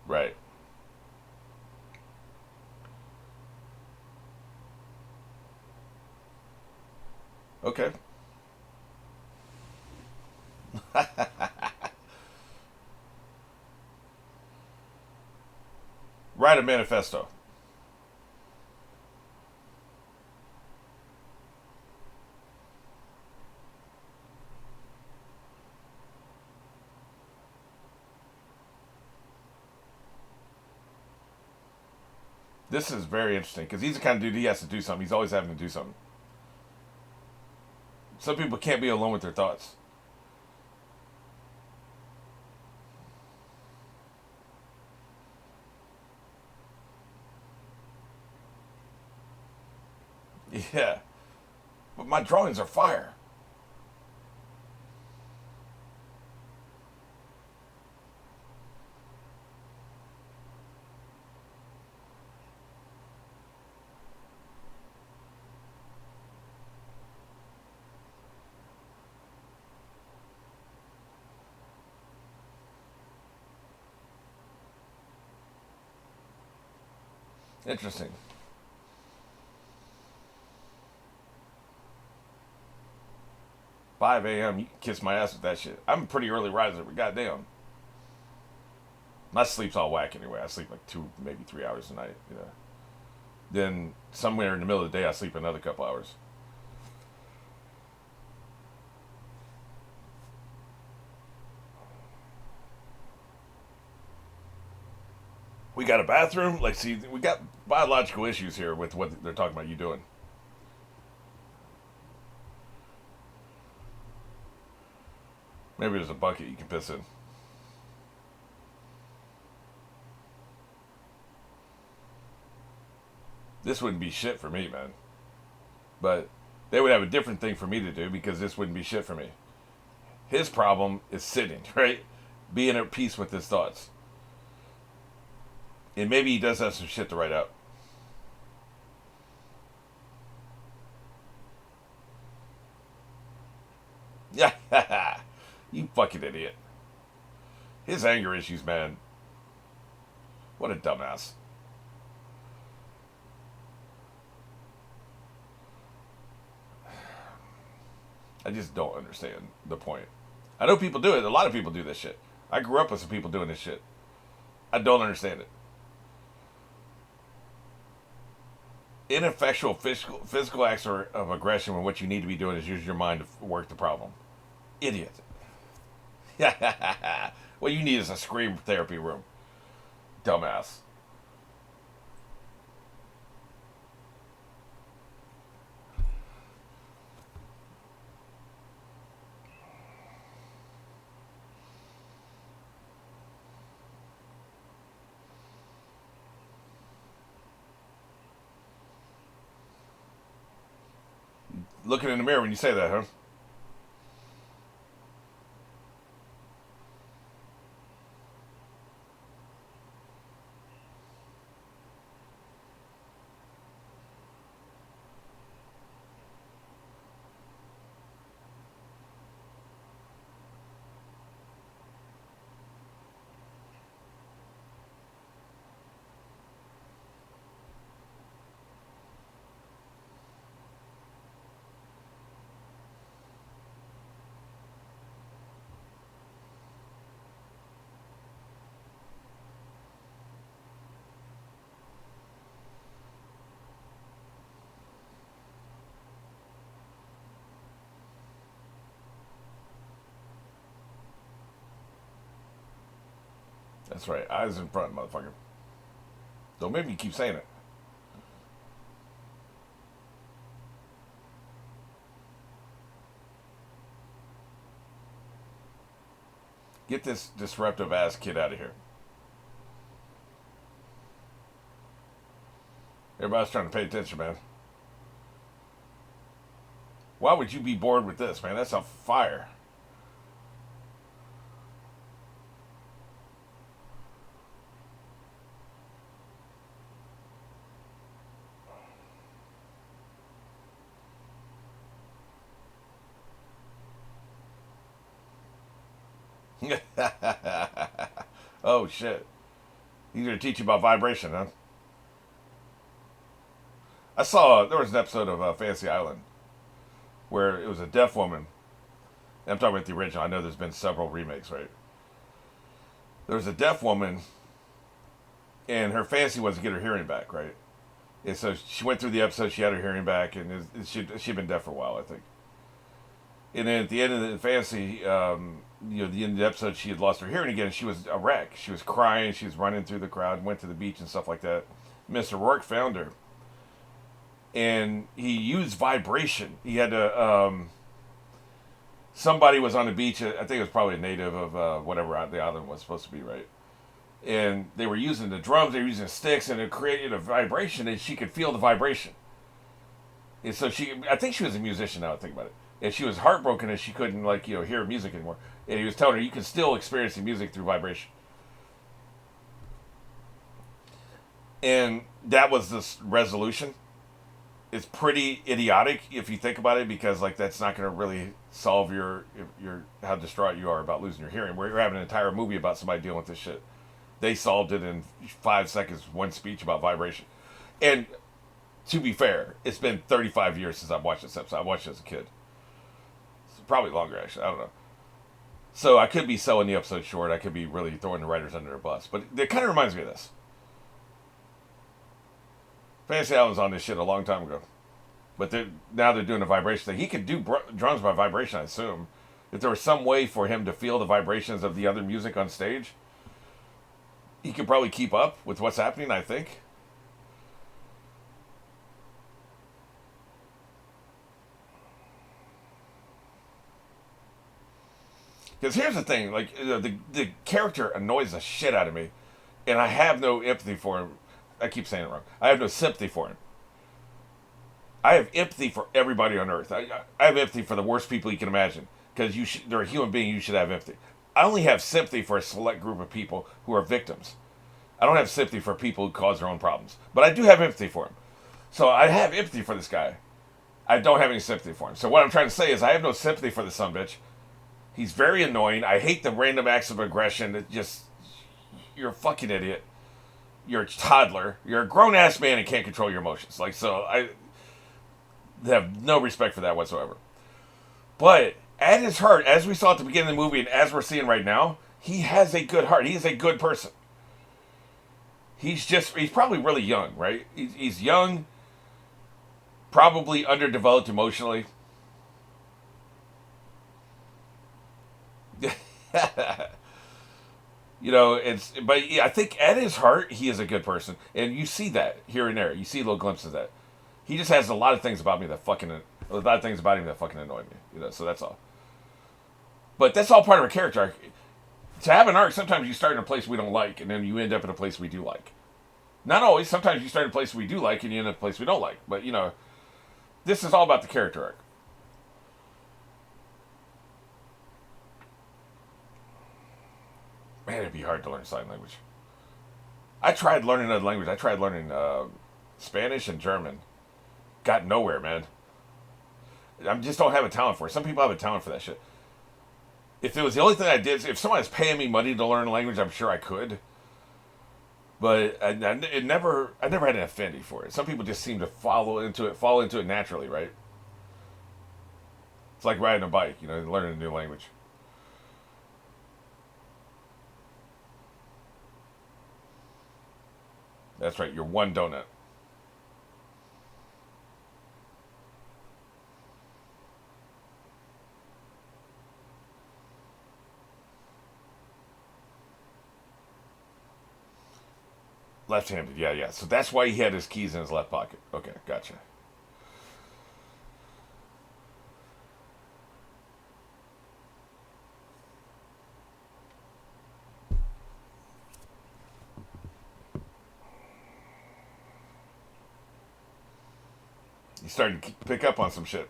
Right. Okay. Write a manifesto. This is very interesting because he's the kind of dude he has to do something. He's always having to do something. Some people can't be alone with their thoughts. Yeah, but my drawings are fire. Interesting. 5 a.m. You can kiss my ass with that shit. I'm a pretty early riser, but goddamn. My sleep's all whack anyway. I sleep like 2, maybe 3 hours a night. You know. Then somewhere in the middle of the day, I sleep another couple hours. We got a bathroom. Like, see, we got biological issues here with what they're talking about you doing. Maybe there's a bucket you can piss in. This wouldn't be shit for me, man. But they would have a different thing for me to do because this wouldn't be shit for me. His problem is sitting, right? Being at peace with his thoughts. And maybe he does have some shit to write out. Yeah, you fucking idiot. His anger issues, man. What a dumbass. I just don't understand the point. I know people do it. A lot of people do this shit. I grew up with some people doing this shit. I don't understand it. Ineffectual physical acts of aggression when what you need to be doing is use your mind to work the problem. Idiot. What you need is a scream therapy room. Dumbass. Looking in the mirror when you say that, huh? That's right. Eyes in front, motherfucker. Don't make me keep saying it. Get this disruptive ass kid out of here. Everybody's trying to pay attention, man. Why would you be bored with this, man? That's a fire. Oh shit. He's gonna teach you about vibration, huh? I saw there was an episode of Fantasy Island where it was a deaf woman. I'm talking about the original. I know there's been several remakes, right? There was a deaf woman, and her fantasy was to get her hearing back, right? And so she went through the episode. She had her hearing back, and she'd been deaf for a while, I think. And then at the end of the fantasy, the end of the episode, she had lost her hearing again. And she was a wreck. She was crying. She was running through the crowd. Went to the beach and stuff like that. Mr. Rourke found her, and he used vibration. He had to. Somebody was on the beach. I think it was probably a native of whatever the island was supposed to be, right? And they were using the drums. They were using sticks, and it created a vibration, and she could feel the vibration. And so I think she was a musician. Now I think about it, and she was heartbroken and she couldn't hear music anymore. And he was telling her you can still experience the music through vibration. And that was this resolution. It's pretty idiotic if you think about it, because that's not going to really solve your how distraught you are about losing your hearing. We're having an entire movie about somebody dealing with this shit. They solved it in 5 seconds, one speech about vibration. And to be fair, it's been 35 years since I've watched this episode. I watched it as a kid. It's probably longer, actually. I don't know. So I could be selling the episode short. I could be really throwing the writers under the bus. But it kind of reminds me of this. Fantasy Island was on this shit a long time ago. But now they're doing a vibration thing. He could do drums by vibration, I assume. If there was some way for him to feel the vibrations of the other music on stage, he could probably keep up with what's happening, I think. Because here's the thing, the character annoys the shit out of me, and I have no empathy for him. I keep saying it wrong. I have no sympathy for him. I have empathy for everybody on Earth. I have empathy for the worst people you can imagine, because they're a human being. You should have empathy. I only have sympathy for a select group of people who are victims. I don't have sympathy for people who cause their own problems, but I do have empathy for him. So I have empathy for this guy. I don't have any sympathy for him. So what I'm trying to say is I have no sympathy for this sumbitch. He's very annoying. I hate the random acts of aggression. You're a fucking idiot. You're a toddler. You're a grown-ass man and can't control your emotions. So I have no respect for that whatsoever. But at his heart, as we saw at the beginning of the movie and as we're seeing right now, he has a good heart. He is a good person. He's probably really young, right? He's young, probably underdeveloped emotionally. But I think at his heart, he is a good person. And you see that here and there. You see little glimpses of that. He just has a lot of things about him that fucking annoy me. So that's all. But that's all part of a character arc. To have an arc, sometimes you start in a place we don't like, and then you end up in a place we do like. Not always. Sometimes you start in a place we do like, and you end up in a place we don't like. But, this is all about the character arc. Man, it'd be hard to learn sign language. I tried learning another language. I tried learning Spanish and German. Got nowhere, man. I just don't have a talent for it. Some people have a talent for that shit. If it was the only thing I did, if someone was paying me money to learn a language, I'm sure I could. But I never had an affinity for it. Some people just seem to fall into it naturally, right? It's like riding a bike, learning a new language. That's right, you're one donut. Left-handed, yeah. So that's why he had his keys in his left pocket. Okay, gotcha. He's starting to pick up on some shit.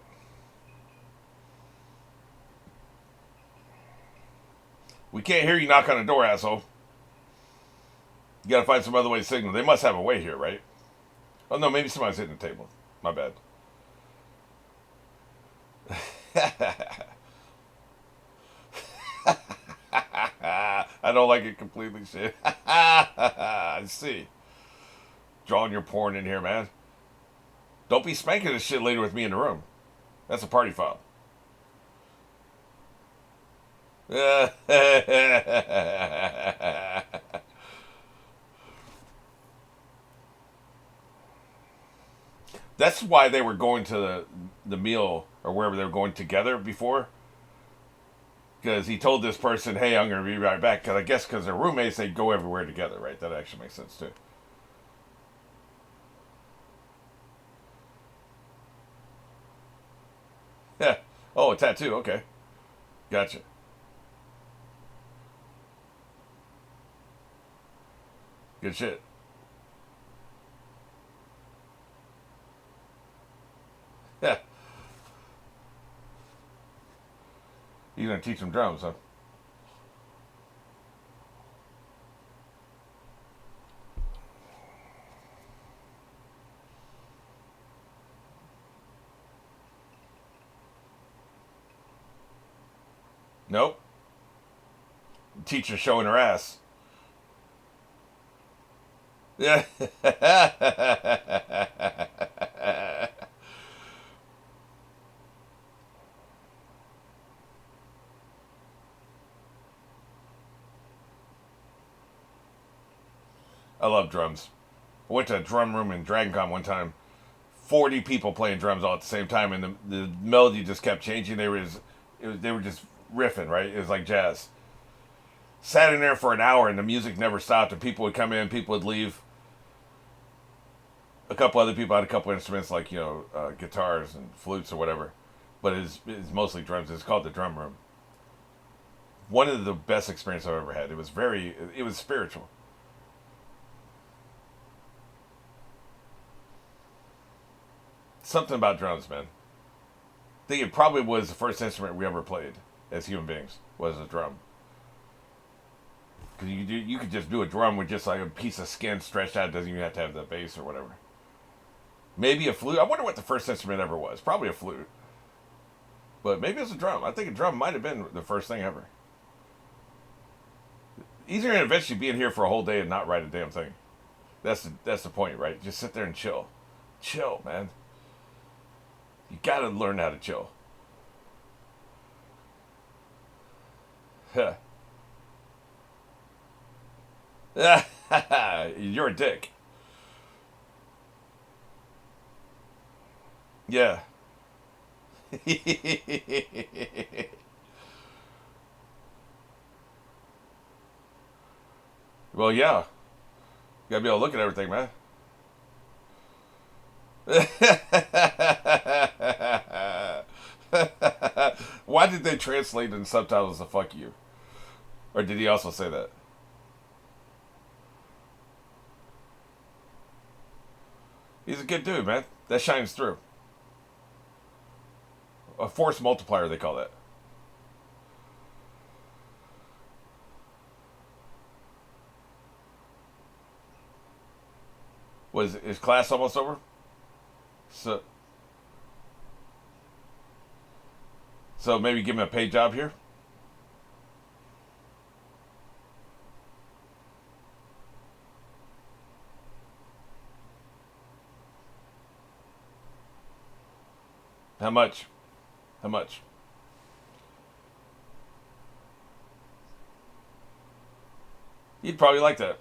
We can't hear you knock on the door, asshole. You gotta find some other way to signal. They must have a way here, right? Oh no, maybe somebody's hitting the table. My bad. I don't like it completely, shit. I see. Drawing your porn in here, man. Don't be spanking this shit later with me in the room. That's a party foul. That's why they were going to the meal or wherever they were going together before. Because he told this person, hey, I'm going to be right back. Because I guess because they're roommates, they go everywhere together, right? That actually makes sense, too. Oh, a tattoo. Okay, gotcha. Good shit. Yeah, you gonna teach them drums, huh? Nope. Teacher showing her ass. Yeah. I love drums. I went to a drum room in Dragon Con one time. 40 people playing drums all at the same time, and the melody just kept changing. They were just riffing, right? It was like jazz. Sat in there for an hour, and the music never stopped. And people would come in, people would leave. A couple other people had a couple instruments like guitars and flutes or whatever, but it's mostly drums. It's called the drum room. One of the best experiences I've ever had. It was spiritual. Something about drums, man. I think it probably was the first instrument we ever played as human beings was a drum. Because you could just do a drum with just like a piece of skin stretched out. It doesn't even have to have the bass or whatever. Maybe a flute. I wonder what the first instrument ever was. Probably a flute. But maybe it's a drum. I think a drum might have been the first thing ever. Easier than eventually being here for a whole day and not write a damn thing. That's the point, right? Just sit there and chill. Chill, man. You gotta learn how to chill. You're a dick. Yeah. Well, yeah. You gotta be able to look at everything, man. Why did they translate in subtitles to fuck you? Or did he also say that? He's a good dude, man. That shines through. A force multiplier, they call that. Was his class almost over? So, so maybe give him a paid job here. How much? How much? He'd probably like that.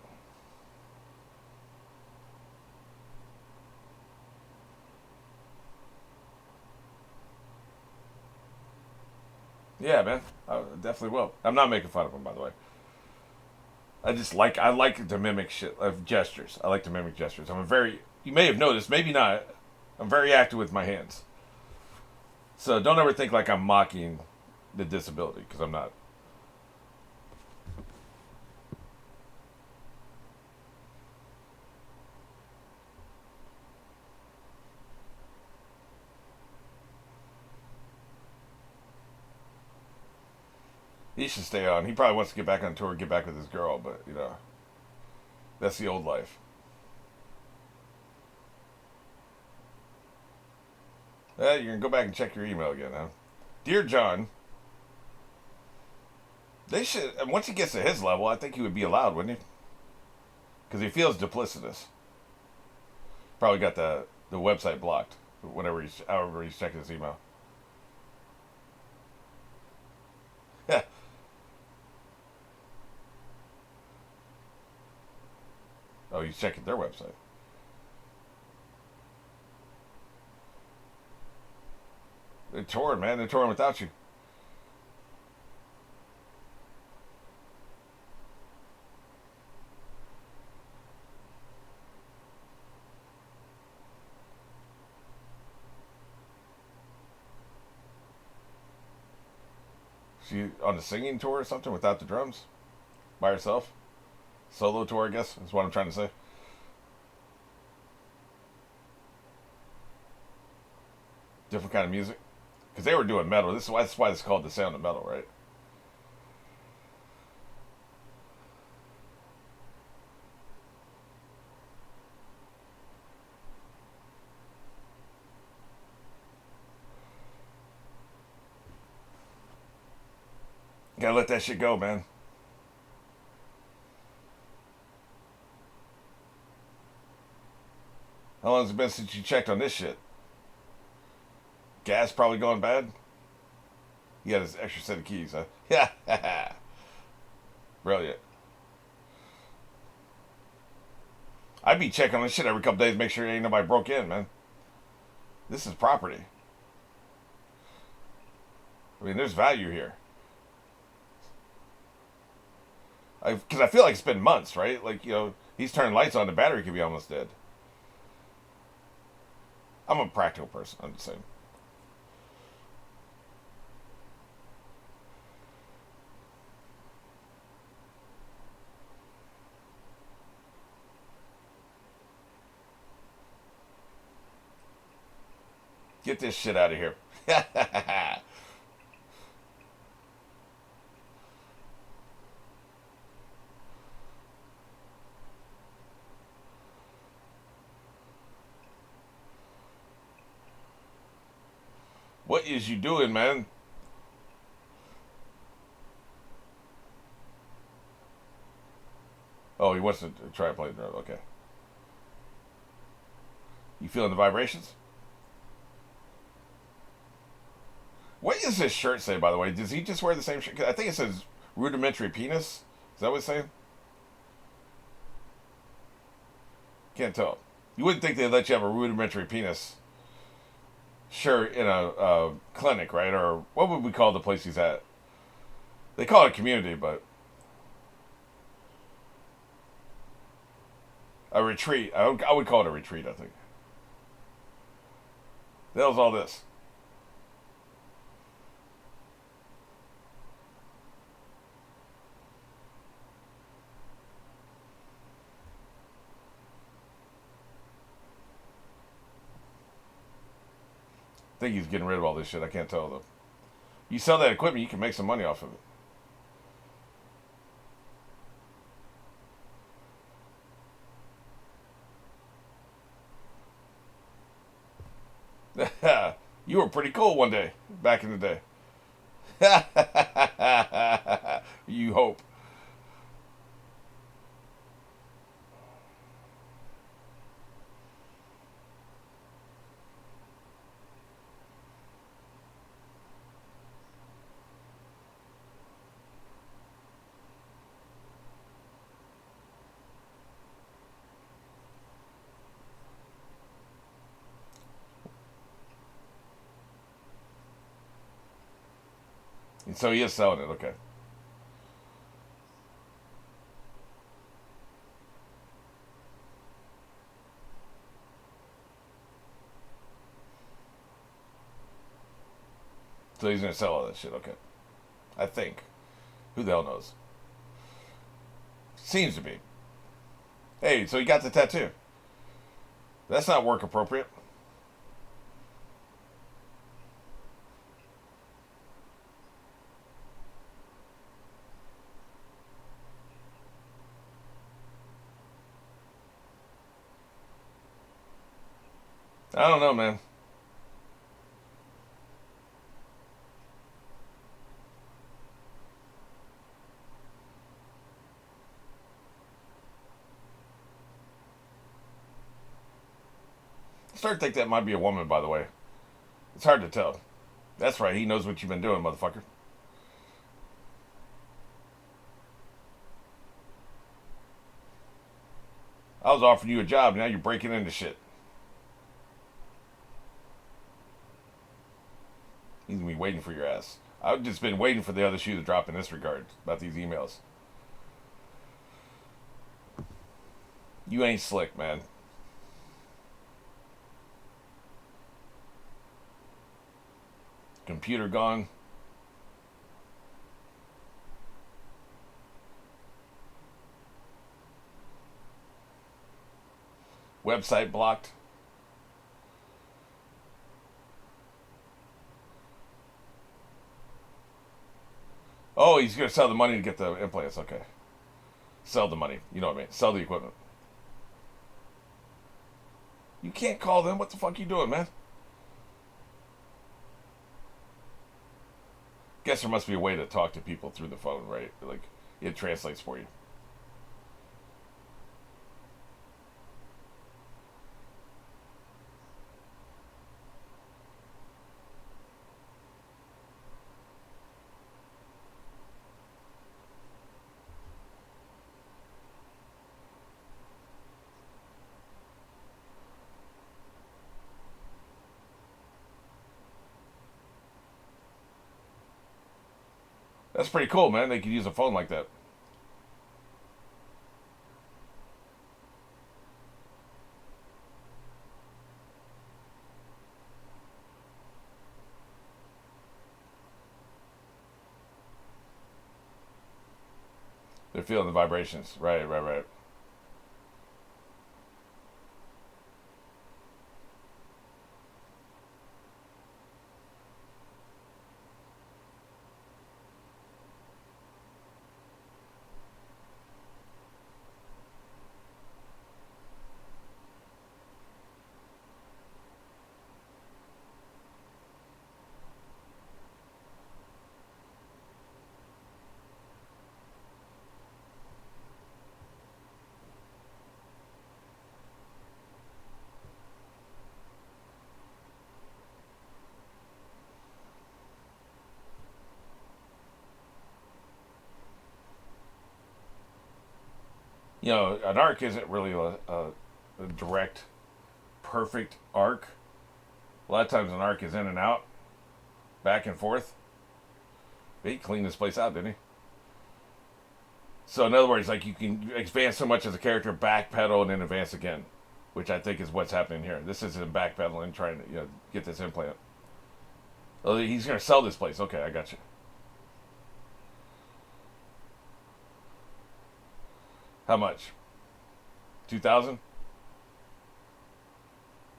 Yeah, man. I definitely will. I'm not making fun of him, by the way. I like to mimic shit of gestures. I like to mimic gestures. I'm a very you may have noticed, maybe not. I'm very active with my hands. So don't ever think like I'm mocking the disability because I'm not. He should stay on. He probably wants to get back on tour, get back with his girl, but that's the old life. You can go back and check your email again, huh? Dear John, they should. And once he gets to his level, I think he would be allowed, wouldn't he? Because he feels duplicitous. Probably got the website blocked however he's checking his email. Yeah. Oh, he's checking their website. They're touring, man. They're touring without you. She on a singing tour or something without the drums? By herself? Solo tour, I guess, is what I'm trying to say. Different kind of music. Because they were doing metal. That's why it's called The Sound of Metal, right? Gotta let that shit go, man. How long has it been since you checked on this shit? Gas probably going bad? He had his extra set of keys, huh? Yeah. Brilliant. I'd be checking on this shit every couple days, make sure ain't nobody broke in, man. This is property. I mean, there's value here. Because I feel like it's been months, right? Like, he's turned lights on, the battery could be almost dead. I'm a practical person, I'm just saying. Get this shit out of here. What is you doing, man? Oh, he wants to try to play the drum. Okay. You feeling the vibrations? What does his shirt say, by the way? Does he just wear the same shirt? I think it says rudimentary penis. Is that what it's saying? Can't tell. You wouldn't think they'd let you have a rudimentary penis shirt in a clinic, right? Or what would we call the place he's at? They call it a community, but a retreat. I would call it a retreat, I think. The hell's all this? I think he's getting rid of all this shit. I can't tell, though. You sell that equipment, you can make some money off of it. You were pretty cool one day, back in the day. You hope. And so he is selling it, okay. So he's gonna sell all that shit, okay. I think. Who the hell knows? Seems to be. Hey, so he got the tattoo. That's not work appropriate. I don't know, man. I start to think that might be a woman, by the way. It's hard to tell. That's right, he knows what you've been doing, motherfucker. I was offering you a job, now you're breaking into shit. He's gonna be waiting for your ass. I've just been waiting for the other shoe to drop in this regard about these emails. You ain't slick, man. Computer gone. Website blocked. Oh, he's going to sell the money to get the implants. Okay. Sell the money. You know what I mean. Sell the equipment. You can't call them. What the fuck you doing, man? Guess there must be a way to talk to people through the phone, right? Like, it translates for you. That's pretty cool, man. They could use a phone like that. They're feeling the vibrations. Right, right, right. You know, an arc isn't really a direct, perfect arc. A lot of times an arc is in and out, back and forth. He cleaned this place out, didn't he? So in other words, like you can advance so much as a character, backpedal, and then advance again, which I think is what's happening here. This is him backpedaling, trying to get this implant. Oh, he's gonna sell this place. Okay, I got you. How much? 2,000.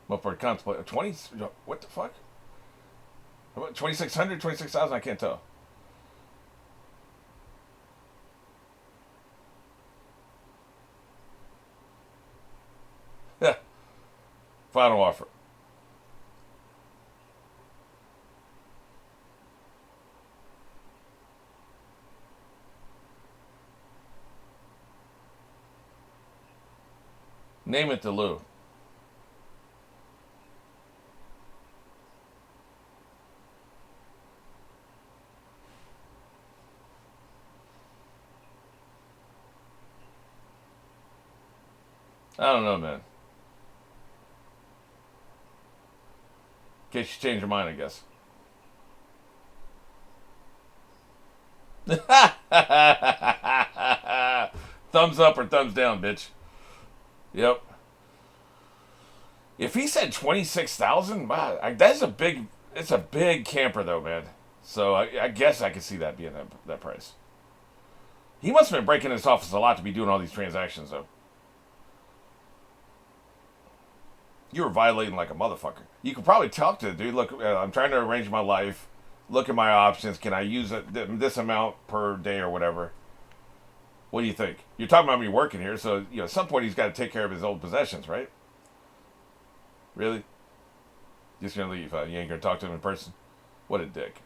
What for contemplate 20? What the fuck? How about 2,600, 26,000? I can't tell. Yeah. Final offer. Name it to Lou. I don't know, man. In case you change your mind, I guess. Thumbs up or thumbs down, bitch. Yep. If he said 26,000, wow, that's a big. It's a big camper, though, man. So I guess I could see that being that price. He must have been breaking his office a lot to be doing all these transactions, though. You were violating like a motherfucker. You could probably talk to the dude. Look, I'm trying to arrange my life. Look at my options. Can I use this amount per day or whatever? What do you think? You're talking about me working here, so at some point he's got to take care of his old possessions, right? Really? Just gonna leave? You ain't gonna talk to him in person? What a dick!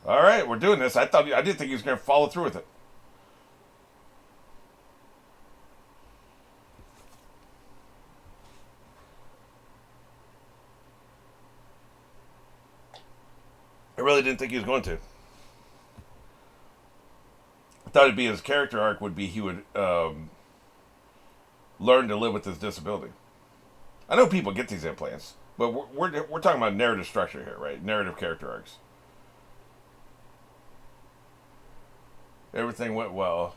All right, we're doing this. I didn't think he was gonna follow through with it. I really didn't think he was going to. I thought it'd be his character arc would be he would learn to live with his disability. I know people get these implants, but we're talking about narrative structure here, right? Narrative character arcs. Everything went well.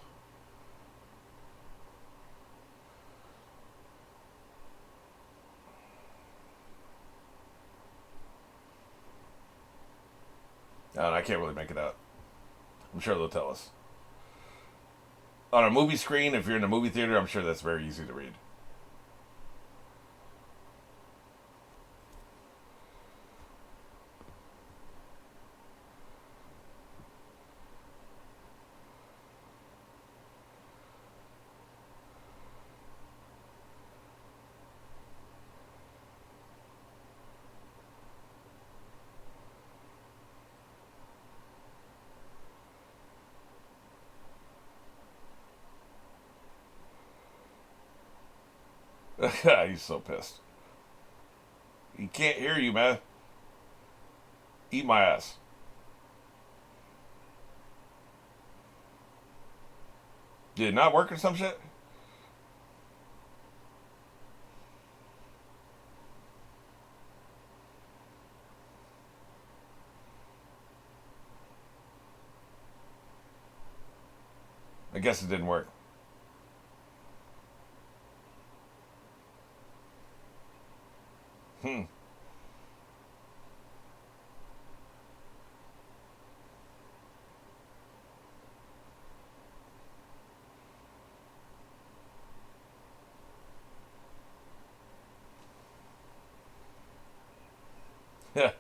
I can't really make it out. I'm sure they'll tell us. On a movie screen, if you're in a movie theater, I'm sure that's very easy to read. He's so pissed. He can't hear you, man. Eat my ass. Did it not work or some shit? I guess it didn't work. Hmm. Yeah.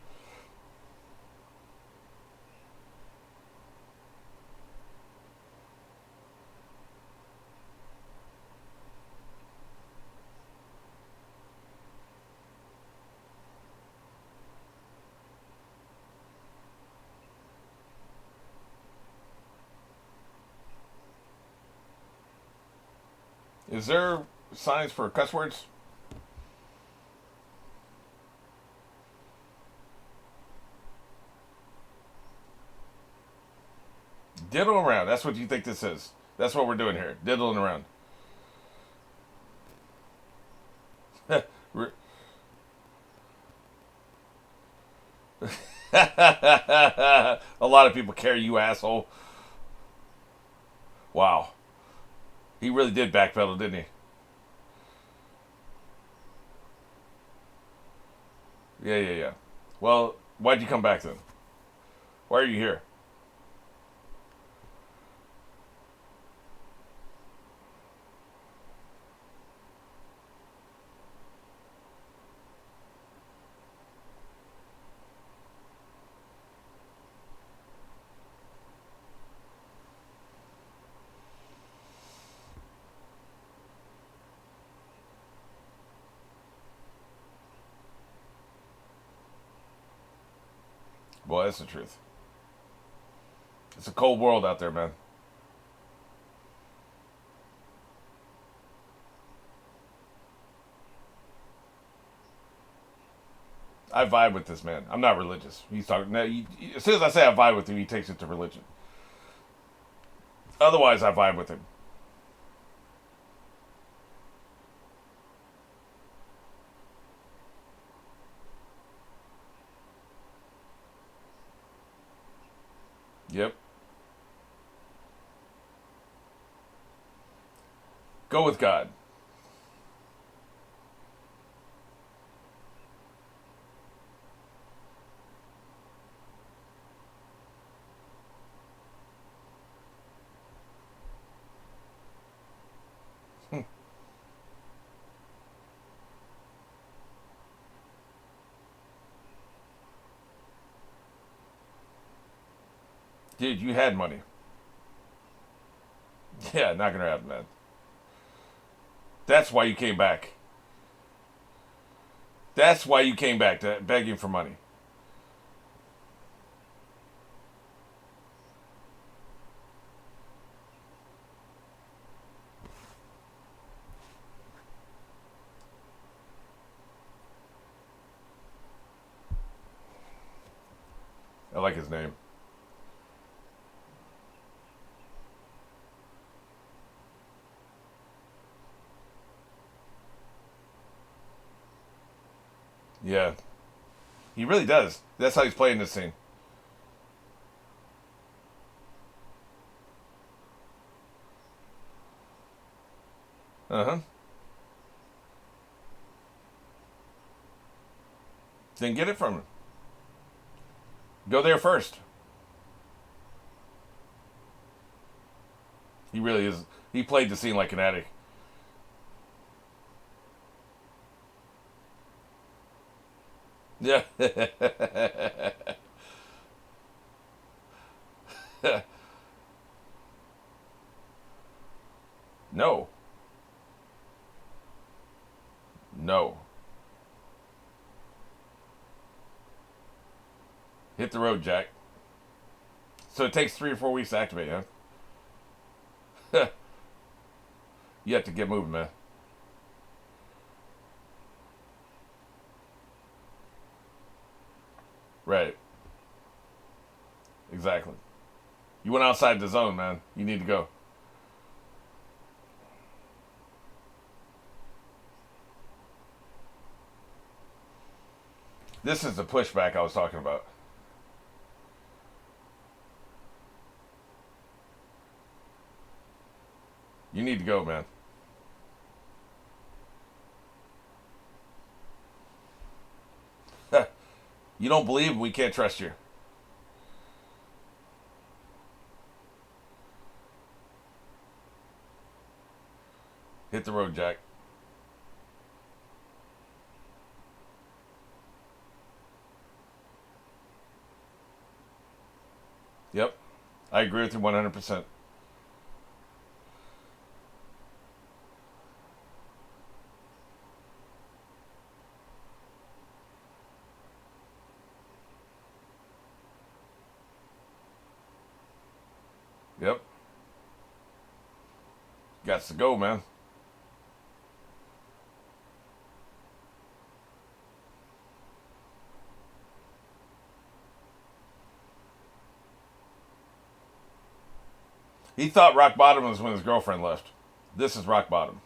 Is there signs for cuss words? Diddle around. That's what you think this is. That's what we're doing here. Diddling around. A lot of people care, you asshole. Wow. He really did backpedal, didn't he? Yeah, yeah, yeah. Well, why'd you come back then? Why are you here? Boy, that's the truth. It's a cold world out there, man. I vibe with this man. I'm not religious. He's talking. Now, as soon as I say I vibe with him, he takes it to religion. Otherwise, I vibe with him. Yep. Go with God. Dude, you had money. Yeah, not gonna happen, man. That's why you came back. That's why you came back to begging for money. I like his name. Yeah, he really does. That's how he's playing this scene. Uh huh. Then get it from him. Go there first. He really is. He played the scene like an addict. Yeah. No. No. Hit the road, Jack. So it takes 3 or 4 weeks to activate, huh? You have to get moving, man. Right. Exactly. You went outside the zone, man. You need to go. This is the pushback I was talking about. You need to go, man. You don't believe we can't trust you. Hit the road, Jack. Yep. I agree with you 100%. Yep. Got to go, man. He thought rock bottom was when his girlfriend left. This is rock bottom.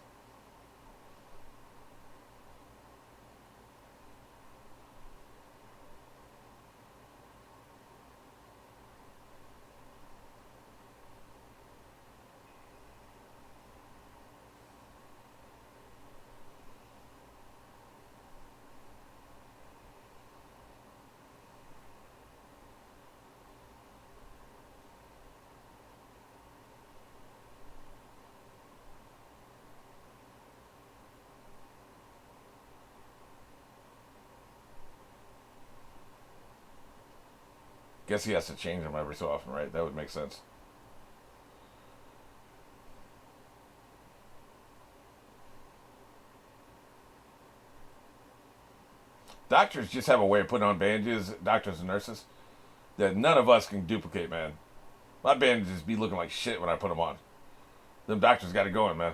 Guess he has to change them every so often, right? That would make sense. Doctors just have a way of putting on bandages, doctors and nurses, that none of us can duplicate, man. My bandages be looking like shit when I put them on. Them doctors got it going, man.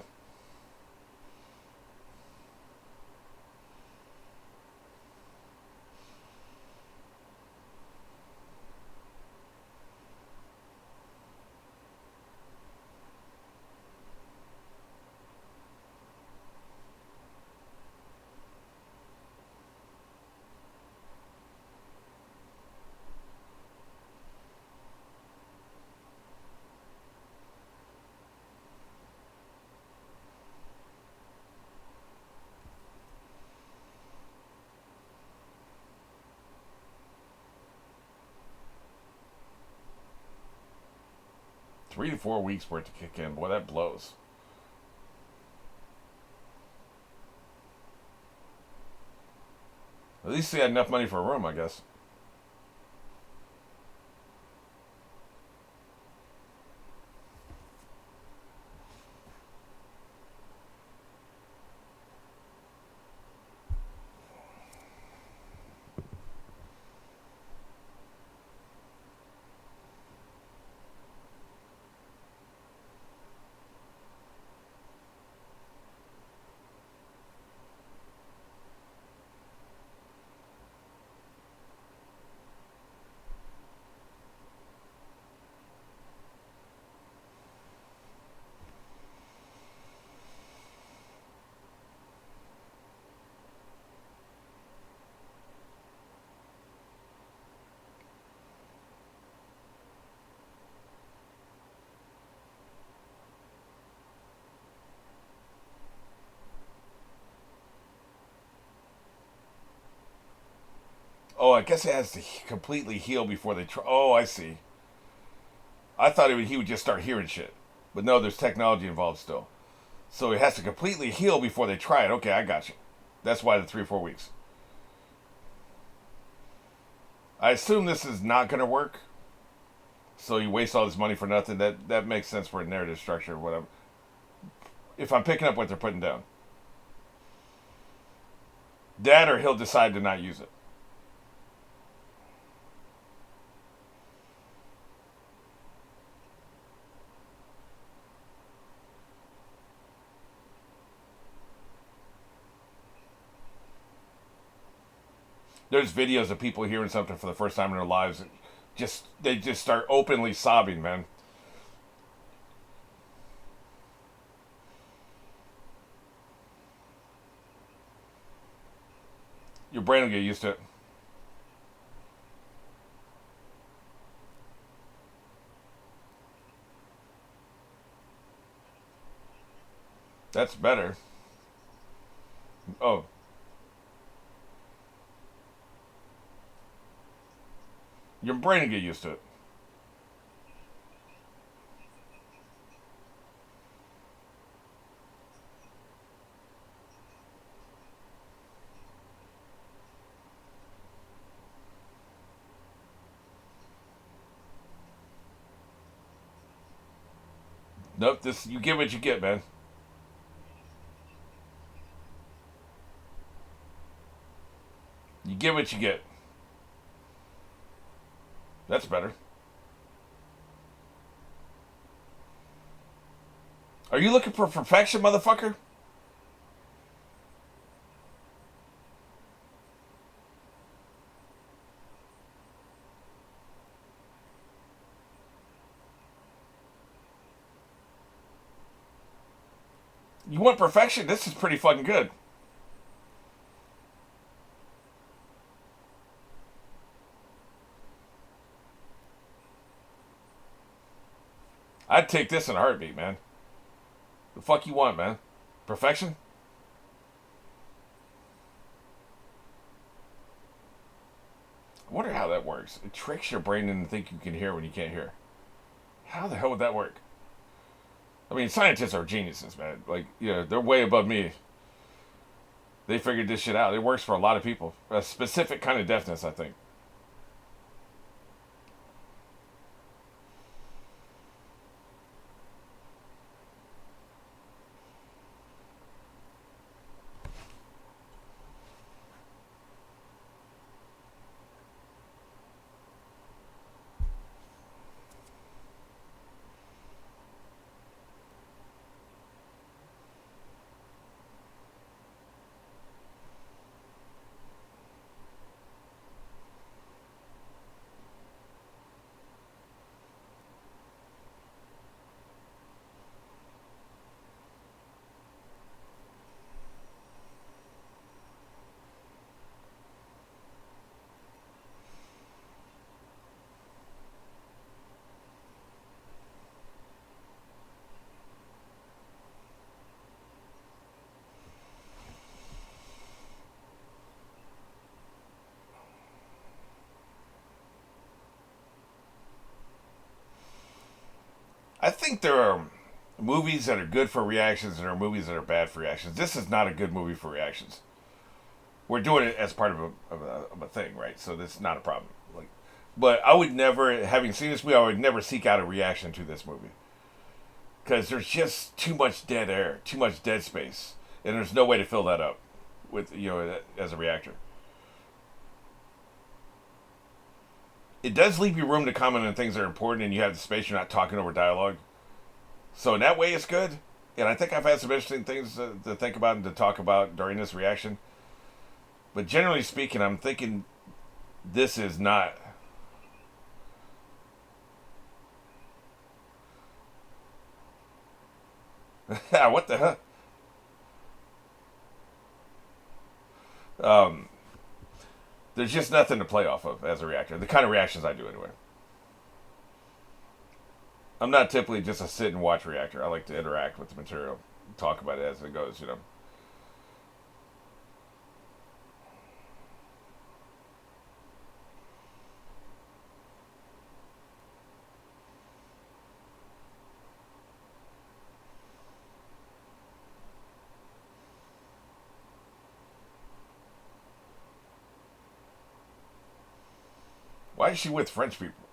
Three to 4 weeks for it to kick in. Boy, that blows. At least he had enough money for a room, I guess. Oh, I guess it has to completely heal before they try. Oh, I see. I thought he would just start hearing shit. But no, there's technology involved still. So it has to completely heal before they try it. Okay, I got you. That's why the 3 or 4 weeks. I assume this is not going to work. So you waste all this money for nothing. That makes sense for a narrative structure or whatever. If I'm picking up what they're putting down. That or he'll decide to not use it. There's videos of people hearing something for the first time in their lives. They just start openly sobbing, man. Your brain will get used to it. That's better. Oh, your brain will get used to it. Nope, this you get what you get, man. You get what you get. That's better. Are you looking for perfection, motherfucker? You want perfection? This is pretty fucking good. I'd take this in a heartbeat, man. The fuck you want, man? Perfection? I wonder how that works. It tricks your brain into think you can hear when you can't hear. How the hell would that work? I mean, scientists are geniuses, man. Like, they're way above me. They figured this shit out. It works for a lot of people. A specific kind of deafness, I think. I think there are movies that are good for reactions and there are movies that are bad for reactions. This is not a good movie for reactions. We're doing it as part of a thing, right? So this is not a problem. Like, but I would never, having seen this movie, I would never seek out a reaction to this movie because there's just too much dead air, too much dead space, and there's no way to fill that up with as a reactor. It does leave you room to comment on things that are important, and you have the space. You're not talking over dialogue, so in that way, it's good. And I think I've had some interesting things to think about and to talk about during this reaction. But generally speaking, I'm thinking this is not. What the hell? Um, there's just nothing to play off of as a reactor. The kind of reactions I do anyway. I'm not typically just a sit and watch reactor. I like to interact with the material, talk about it as it goes. Why is she with French people?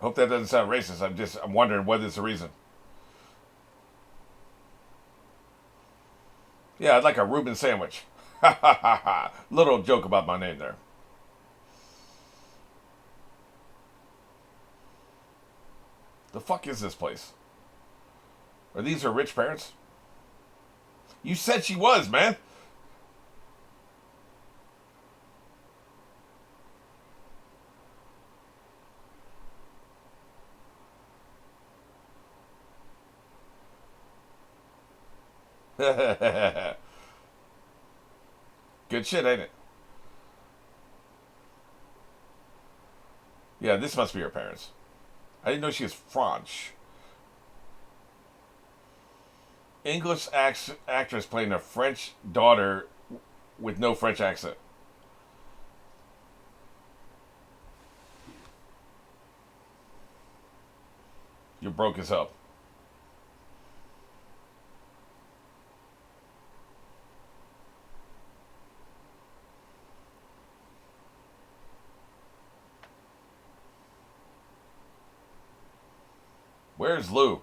Hope that doesn't sound racist. I'm wondering what is the reason. Yeah, I'd like a Reuben sandwich. Ha ha ha ha. Little joke about my name there. The fuck is this place? Are these her rich parents? You said she was, man. Good shit, ain't it? Yeah, this must be her parents. I didn't know she was French. English actress playing a French daughter with no French accent. You're broke as hell. Where's Lou?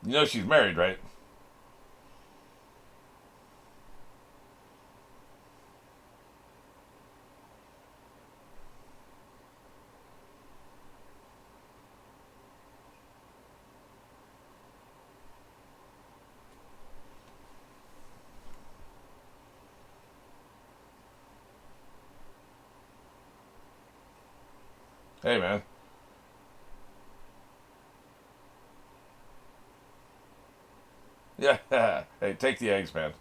You know she's married, right? Hey, man. Yeah. Hey, take the eggs, man.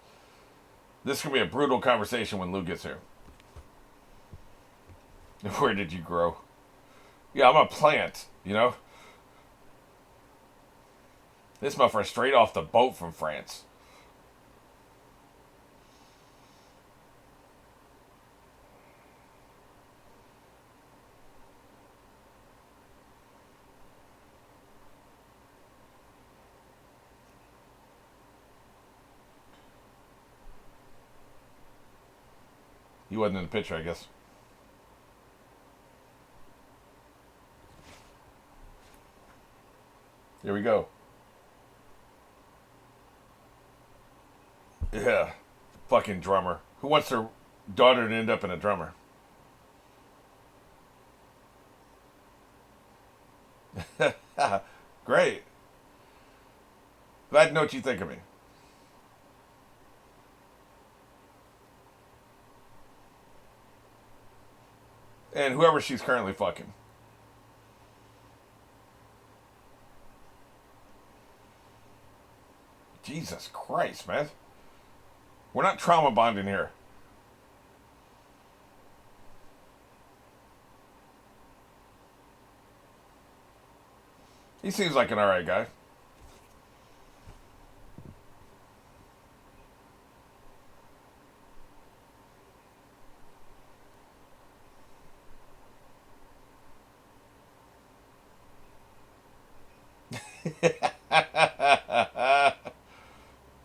This is going to be a brutal conversation when Lou gets here. Where did you grow? Yeah, I'm a plant, you know? This motherfucker straight off the boat from France. He wasn't in the picture, I guess. Here we go. Yeah. Fucking drummer. Who wants their daughter to end up in a drummer? Great. Glad to know what you think of me. And whoever she's currently fucking. Jesus Christ, man. We're not trauma bonding here. He seems like an alright guy.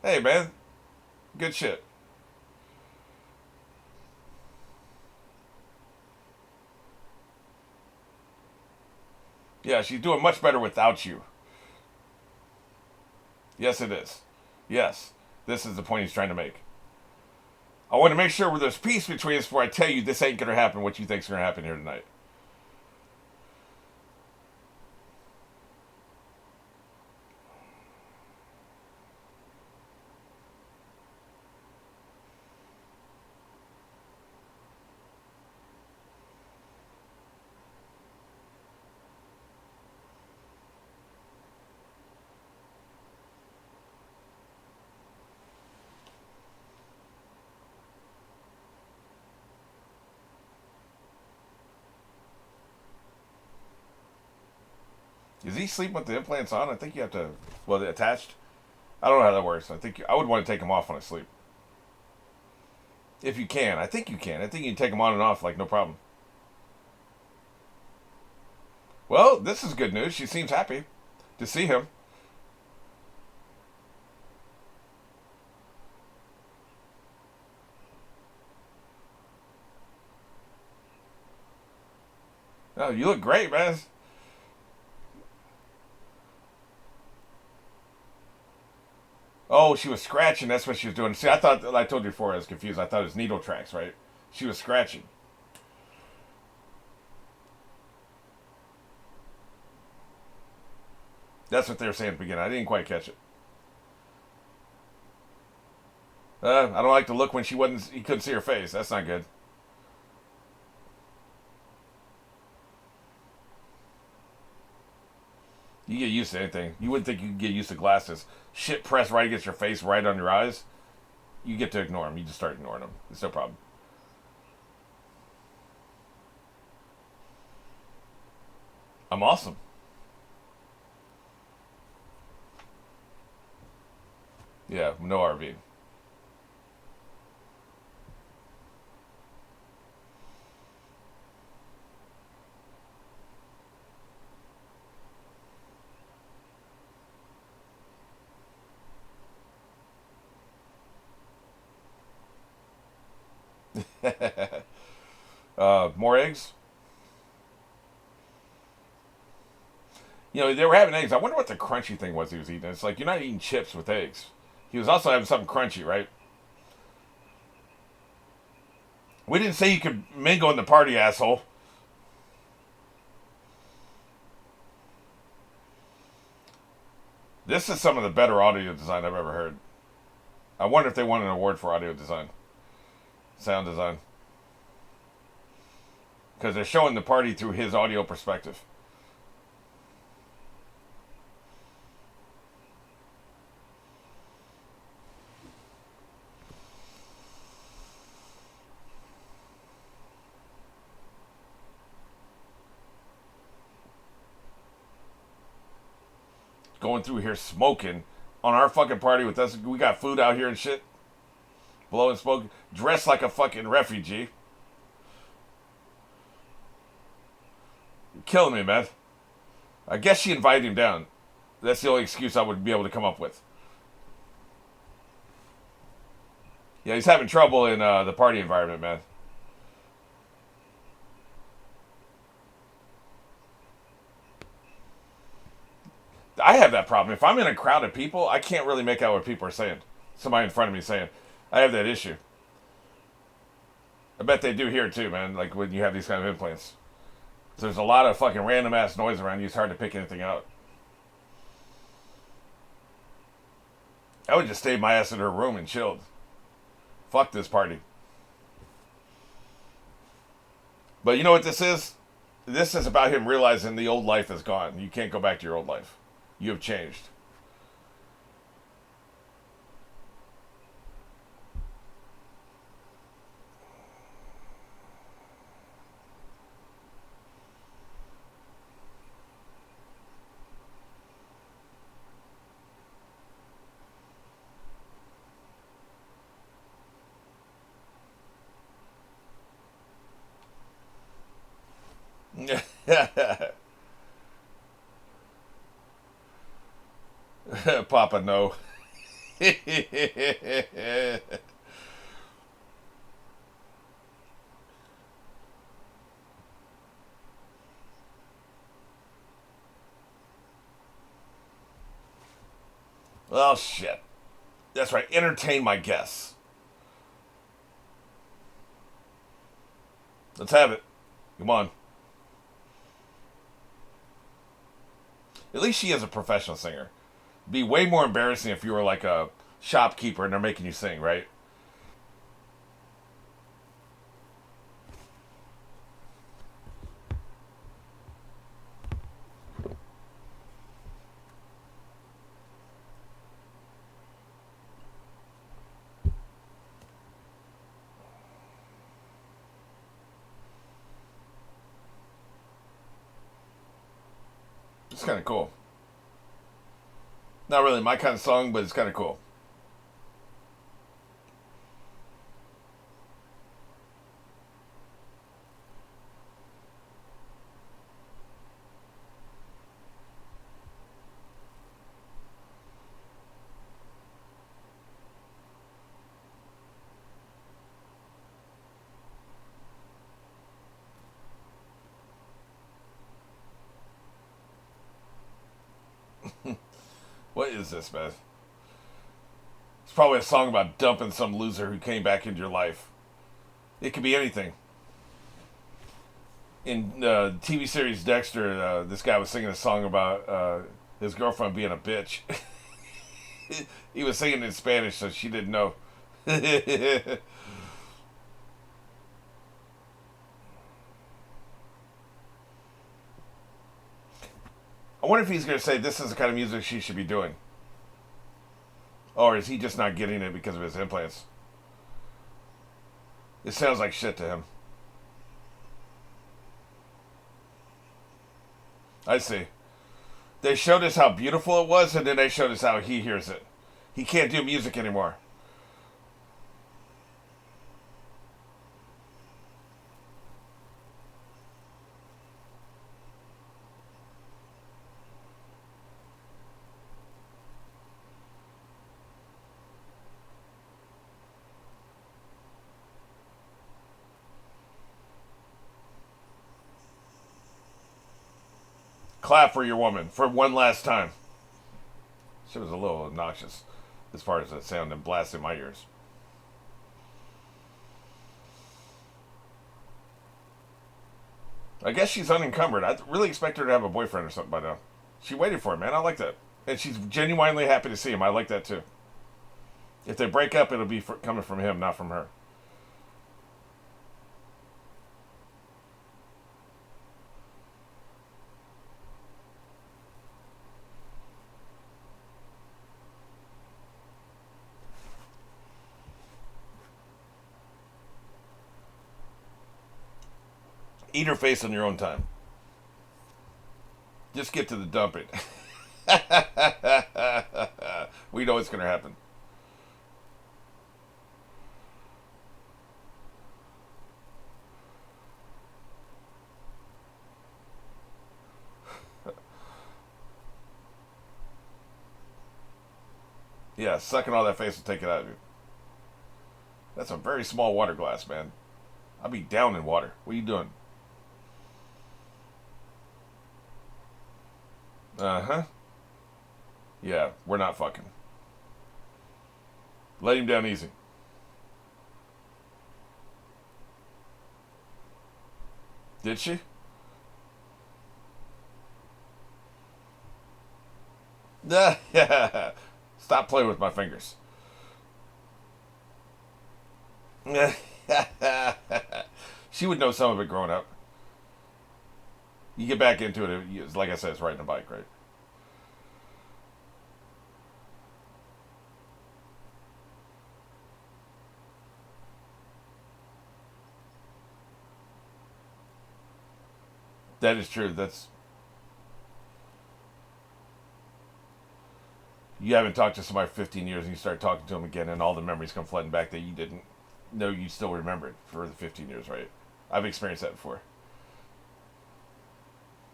Hey, man. Good shit. Yeah, she's doing much better without you. Yes, it is. Yes, this is the point he's trying to make. I want to make sure there's peace between us before I tell you this ain't going to happen, what you think's going to happen here tonight. Is he sleeping with the implants on? I think you have to, well, they're attached. I don't know how that works. I think I would want to take them off when I sleep. If you can. I think you can. I think you can take them on and off like no problem. Well, this is good news. She seems happy to see him. Oh, you look great, man. Oh, she was scratching. That's what she was doing. See, I thought, I told you before, I was confused. I thought it was needle tracks, right? She was scratching. That's what they were saying at the beginning. I didn't quite catch it. I don't like the look when she wasn't. You couldn't see her face. That's not good. You get used to anything. You wouldn't think you could get used to glasses. Shit pressed right against your face, right on your eyes. You get to ignore them. You just start ignoring them. It's no problem. I'm awesome. Yeah, no RV. More eggs. You know, they were having eggs. I wonder what the crunchy thing was he was eating. It's like you're not eating chips with eggs. He was also having something crunchy, right? We didn't say you could mingle in the party, asshole. This is some of the better audio design I've ever heard. I wonder if they won an award for audio design, sound design, because they're showing the party through his audio perspective. Going through here smoking on our fucking party with us. We got food out here and shit. Blowing smoke. Dressed like a fucking refugee. You're killing me, man. I guess she invited him down. That's the only excuse I would be able to come up with. Yeah, he's having trouble in the party environment, man. I have that problem. If I'm in a crowd of people, I can't really make out what people are saying. Somebody in front of me saying. I have that issue. I bet they do here too, man. Like when you have these kind of implants. There's a lot of fucking random ass noise around you. It's hard to pick anything out. I would just stay my ass in her room and chilled. Fuck this party. But you know what this is? This is about him realizing the old life is gone. You can't go back to your old life. You have changed. Papa, no. Well, shit. That's right. Entertain my guests. Let's have it. Come on. At least she is a professional singer. It'd be way more embarrassing if you were like a shopkeeper and they're making you sing, right? It's kind of cool. Not really my kind of song, but it's kind of cool. What is this, man? It's probably a song about dumping some loser who came back into your life. It could be anything. In TV series Dexter, this guy was singing a song about his girlfriend being a bitch. He was singing in Spanish, so she didn't know. I wonder if he's going to say this is the kind of music she should be doing. Or is he just not getting it because of his implants? It sounds like shit to him. I see. They showed us how beautiful it was, and then they showed us how he hears it. He can't do music anymore. Clap for your woman for one last time. She was a little obnoxious as far as that sound and blasted my ears. I guess she's unencumbered. I really expect her to have a boyfriend or something by now. She waited for him, man. I like that. And she's genuinely happy to see him. I like that too. If they break up, it'll be coming from him, not from her. Eat her face on your own time. Just get to the dumping. We know it's going to happen. Yeah, sucking all that face will take it out of you. That's a very small water glass, man. I'll be down in water. What are you doing? Uh-huh. Yeah, we're not fucking. Let him down easy. Did she? Stop playing with my fingers. She would know some of it growing up. You get back into it, like I said, it's riding a bike, right? That is true. That's You haven't talked to somebody for 15 years and you start talking to them again and all the memories come flooding back that you didn't know you still remembered for the 15 years, right? I've experienced that before.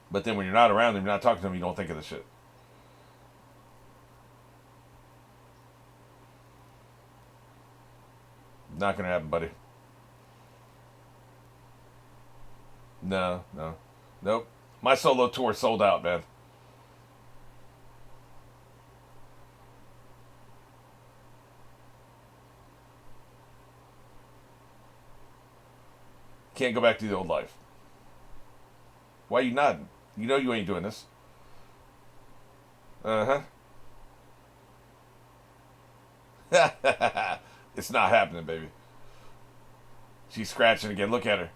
But then when you're not around them, you're not talking to them, you don't think of the shit. Not gonna happen, buddy. No, no. Nope. My solo tour sold out, man. Can't go back to the old life. Why are you nodding? You know you ain't doing this. Uh huh. It's not happening, baby. She's scratching again. Look at her.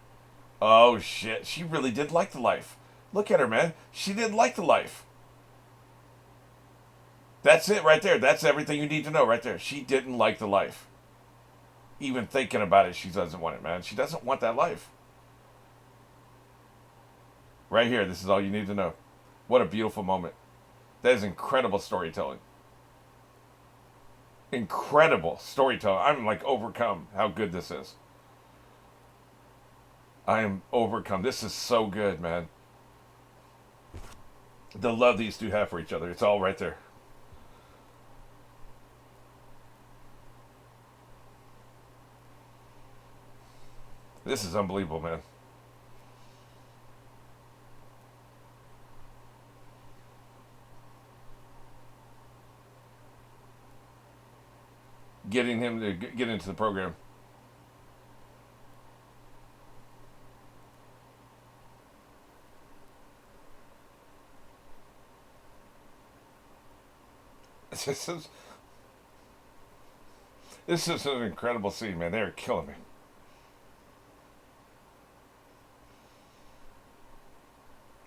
Oh shit. She really did like the life. Look at her, man. She did like the life. That's it right there. That's everything you need to know right there. She didn't like the life. Even thinking about it, she doesn't want it, man. She doesn't want that life. Right here, this is all you need to know. What a beautiful moment. That is incredible storytelling. Incredible storytelling. I'm like overcome how good this is. I am overcome. This is so good, man. The love these two have for each other. It's all right there. This is unbelievable, man. getting him to get into the program. This is an incredible scene, man. They're killing me.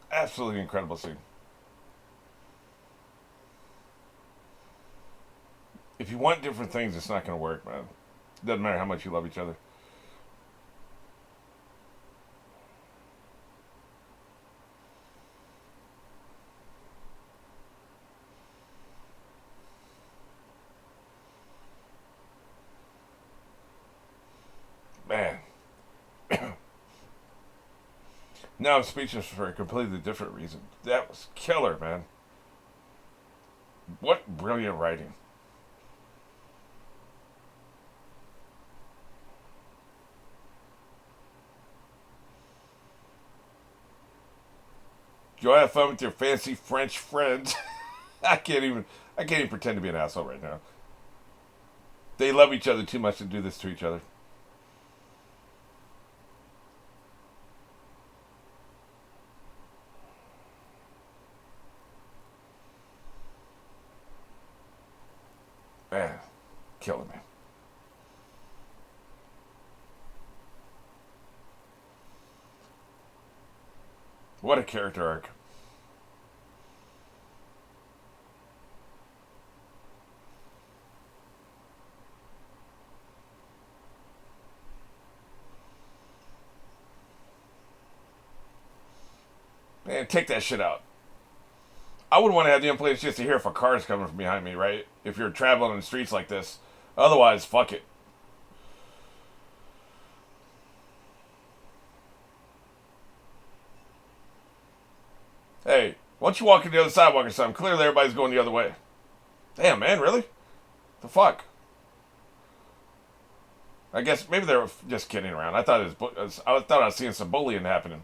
Absolutely incredible scene. If you want different things, it's not going to work, man. Doesn't matter how much you love each other. Man. Now I'm speechless for a completely different reason. That was killer, man. What brilliant writing. Go have fun with your fancy French friends. I can't even pretend to be an asshole right now. They love each other too much to do this to each other. Man, killing me. What a character arc. Man, take that shit out. I would want to have the place just to hear if a car is coming from behind me, right? If you're traveling in the streets like this. Otherwise, fuck it. Hey, once you walk in the other sidewalk or something, clearly everybody's going the other way. Damn, man, really? The fuck? I guess maybe they were just kidding around. I thought I was seeing some bullying happening.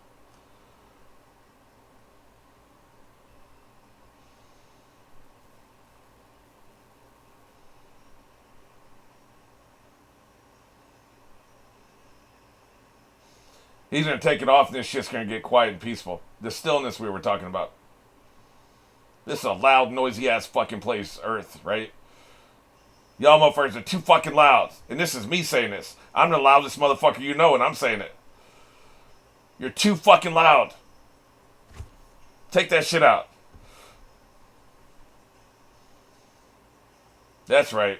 He's gonna take it off, and this shit's gonna get quiet and peaceful. The stillness we were talking about. This is a loud, noisy ass fucking place, Earth, right? Y'all motherfuckers are too fucking loud. And this is me saying this. I'm the loudest motherfucker you know, and I'm saying it. You're too fucking loud. Take that shit out. That's right.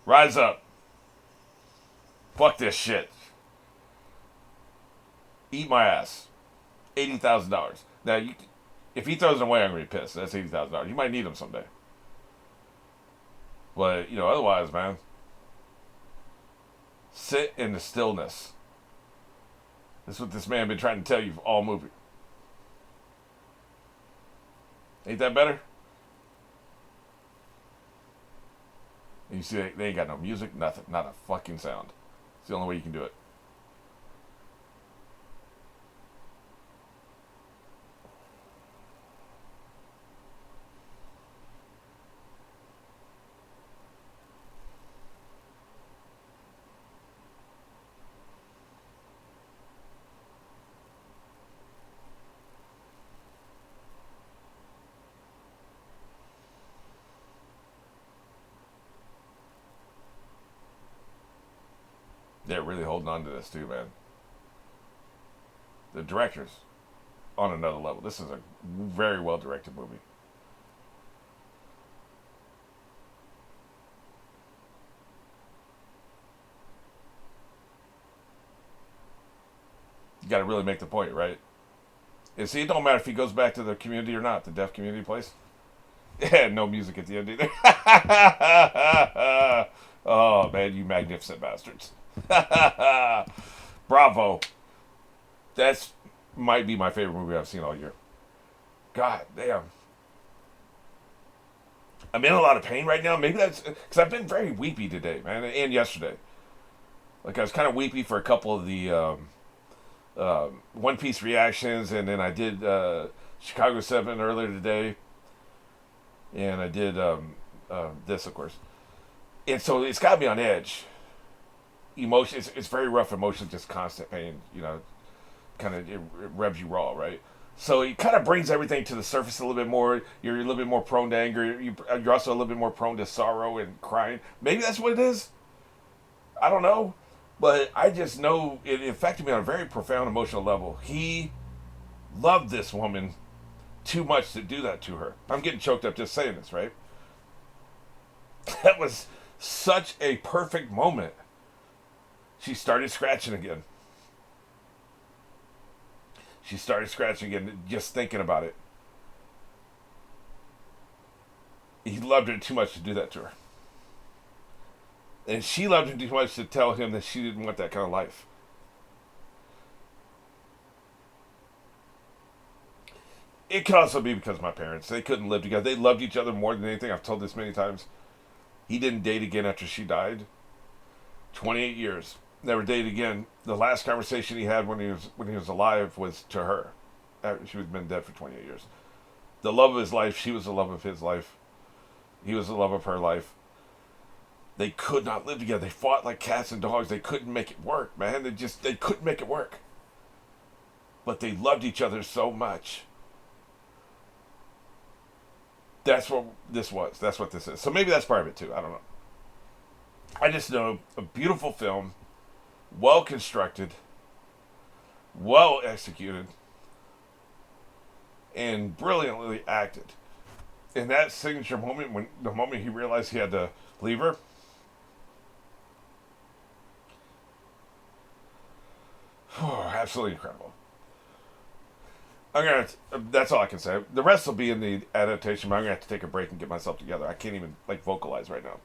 Rise up. Fuck this shit. Eat my ass. $80,000. Now, if he throws them away, I'm going to be pissed. That's $80,000. You might need them someday. But, otherwise, man, sit in the stillness. That's what this man been trying to tell you all movie. Ain't that better? And you see, they ain't got no music, nothing. Not a fucking sound. It's the only way you can do it. They're really holding on to this too, man. The director's on another level. This is a very well directed movie. You got to really make the point, right? And see, it don't matter if he goes back to the community or not, the deaf community place. Yeah, no music at the end either. Oh man, you magnificent bastards. Bravo. That's might be my favorite movie I've seen all year. God damn. I'm in a lot of pain right now. Maybe that's because I've been very weepy today, man, and yesterday. Like I was kind of weepy for a couple of the One Piece reactions, and then I did Chicago 7 earlier today, and I did this, of course. And so it's got me on edge. Emotion, it's very rough emotion, just constant pain, kind of it rubs you raw, right? So it kind of brings everything to the surface a little bit more. You're a little bit more prone to anger. You're also a little bit more prone to sorrow and crying. Maybe that's what it is. I don't know. But I just know it affected me on a very profound emotional level. He loved this woman too much to do that to her. I'm getting choked up just saying this, right? That was such a perfect moment. She started scratching again. She started scratching again, just thinking about it. He loved her too much to do that to her. And she loved him too much to tell him that she didn't want that kind of life. It could also be because of my parents. They couldn't live together. They loved each other more than anything. I've told this many times. He didn't date again after she died. 28 years. Never dated again. The last conversation he had when he was alive was to her. She had been dead for 28 years. The love of his life. She was the love of his life. He was the love of her life. They could not live together. They fought like cats and dogs. They couldn't make it work, man. They couldn't make it work. But they loved each other so much. That's what this was. That's what this is. So maybe that's part of it too. I don't know. I just know a beautiful film, well constructed, well executed, and brilliantly acted. In that signature moment, when the moment he realized he had to leave her, absolutely incredible. That's all I can say. The rest will be in the adaptation, but I'm gonna have to take a break and get myself together. I can't even vocalize right now.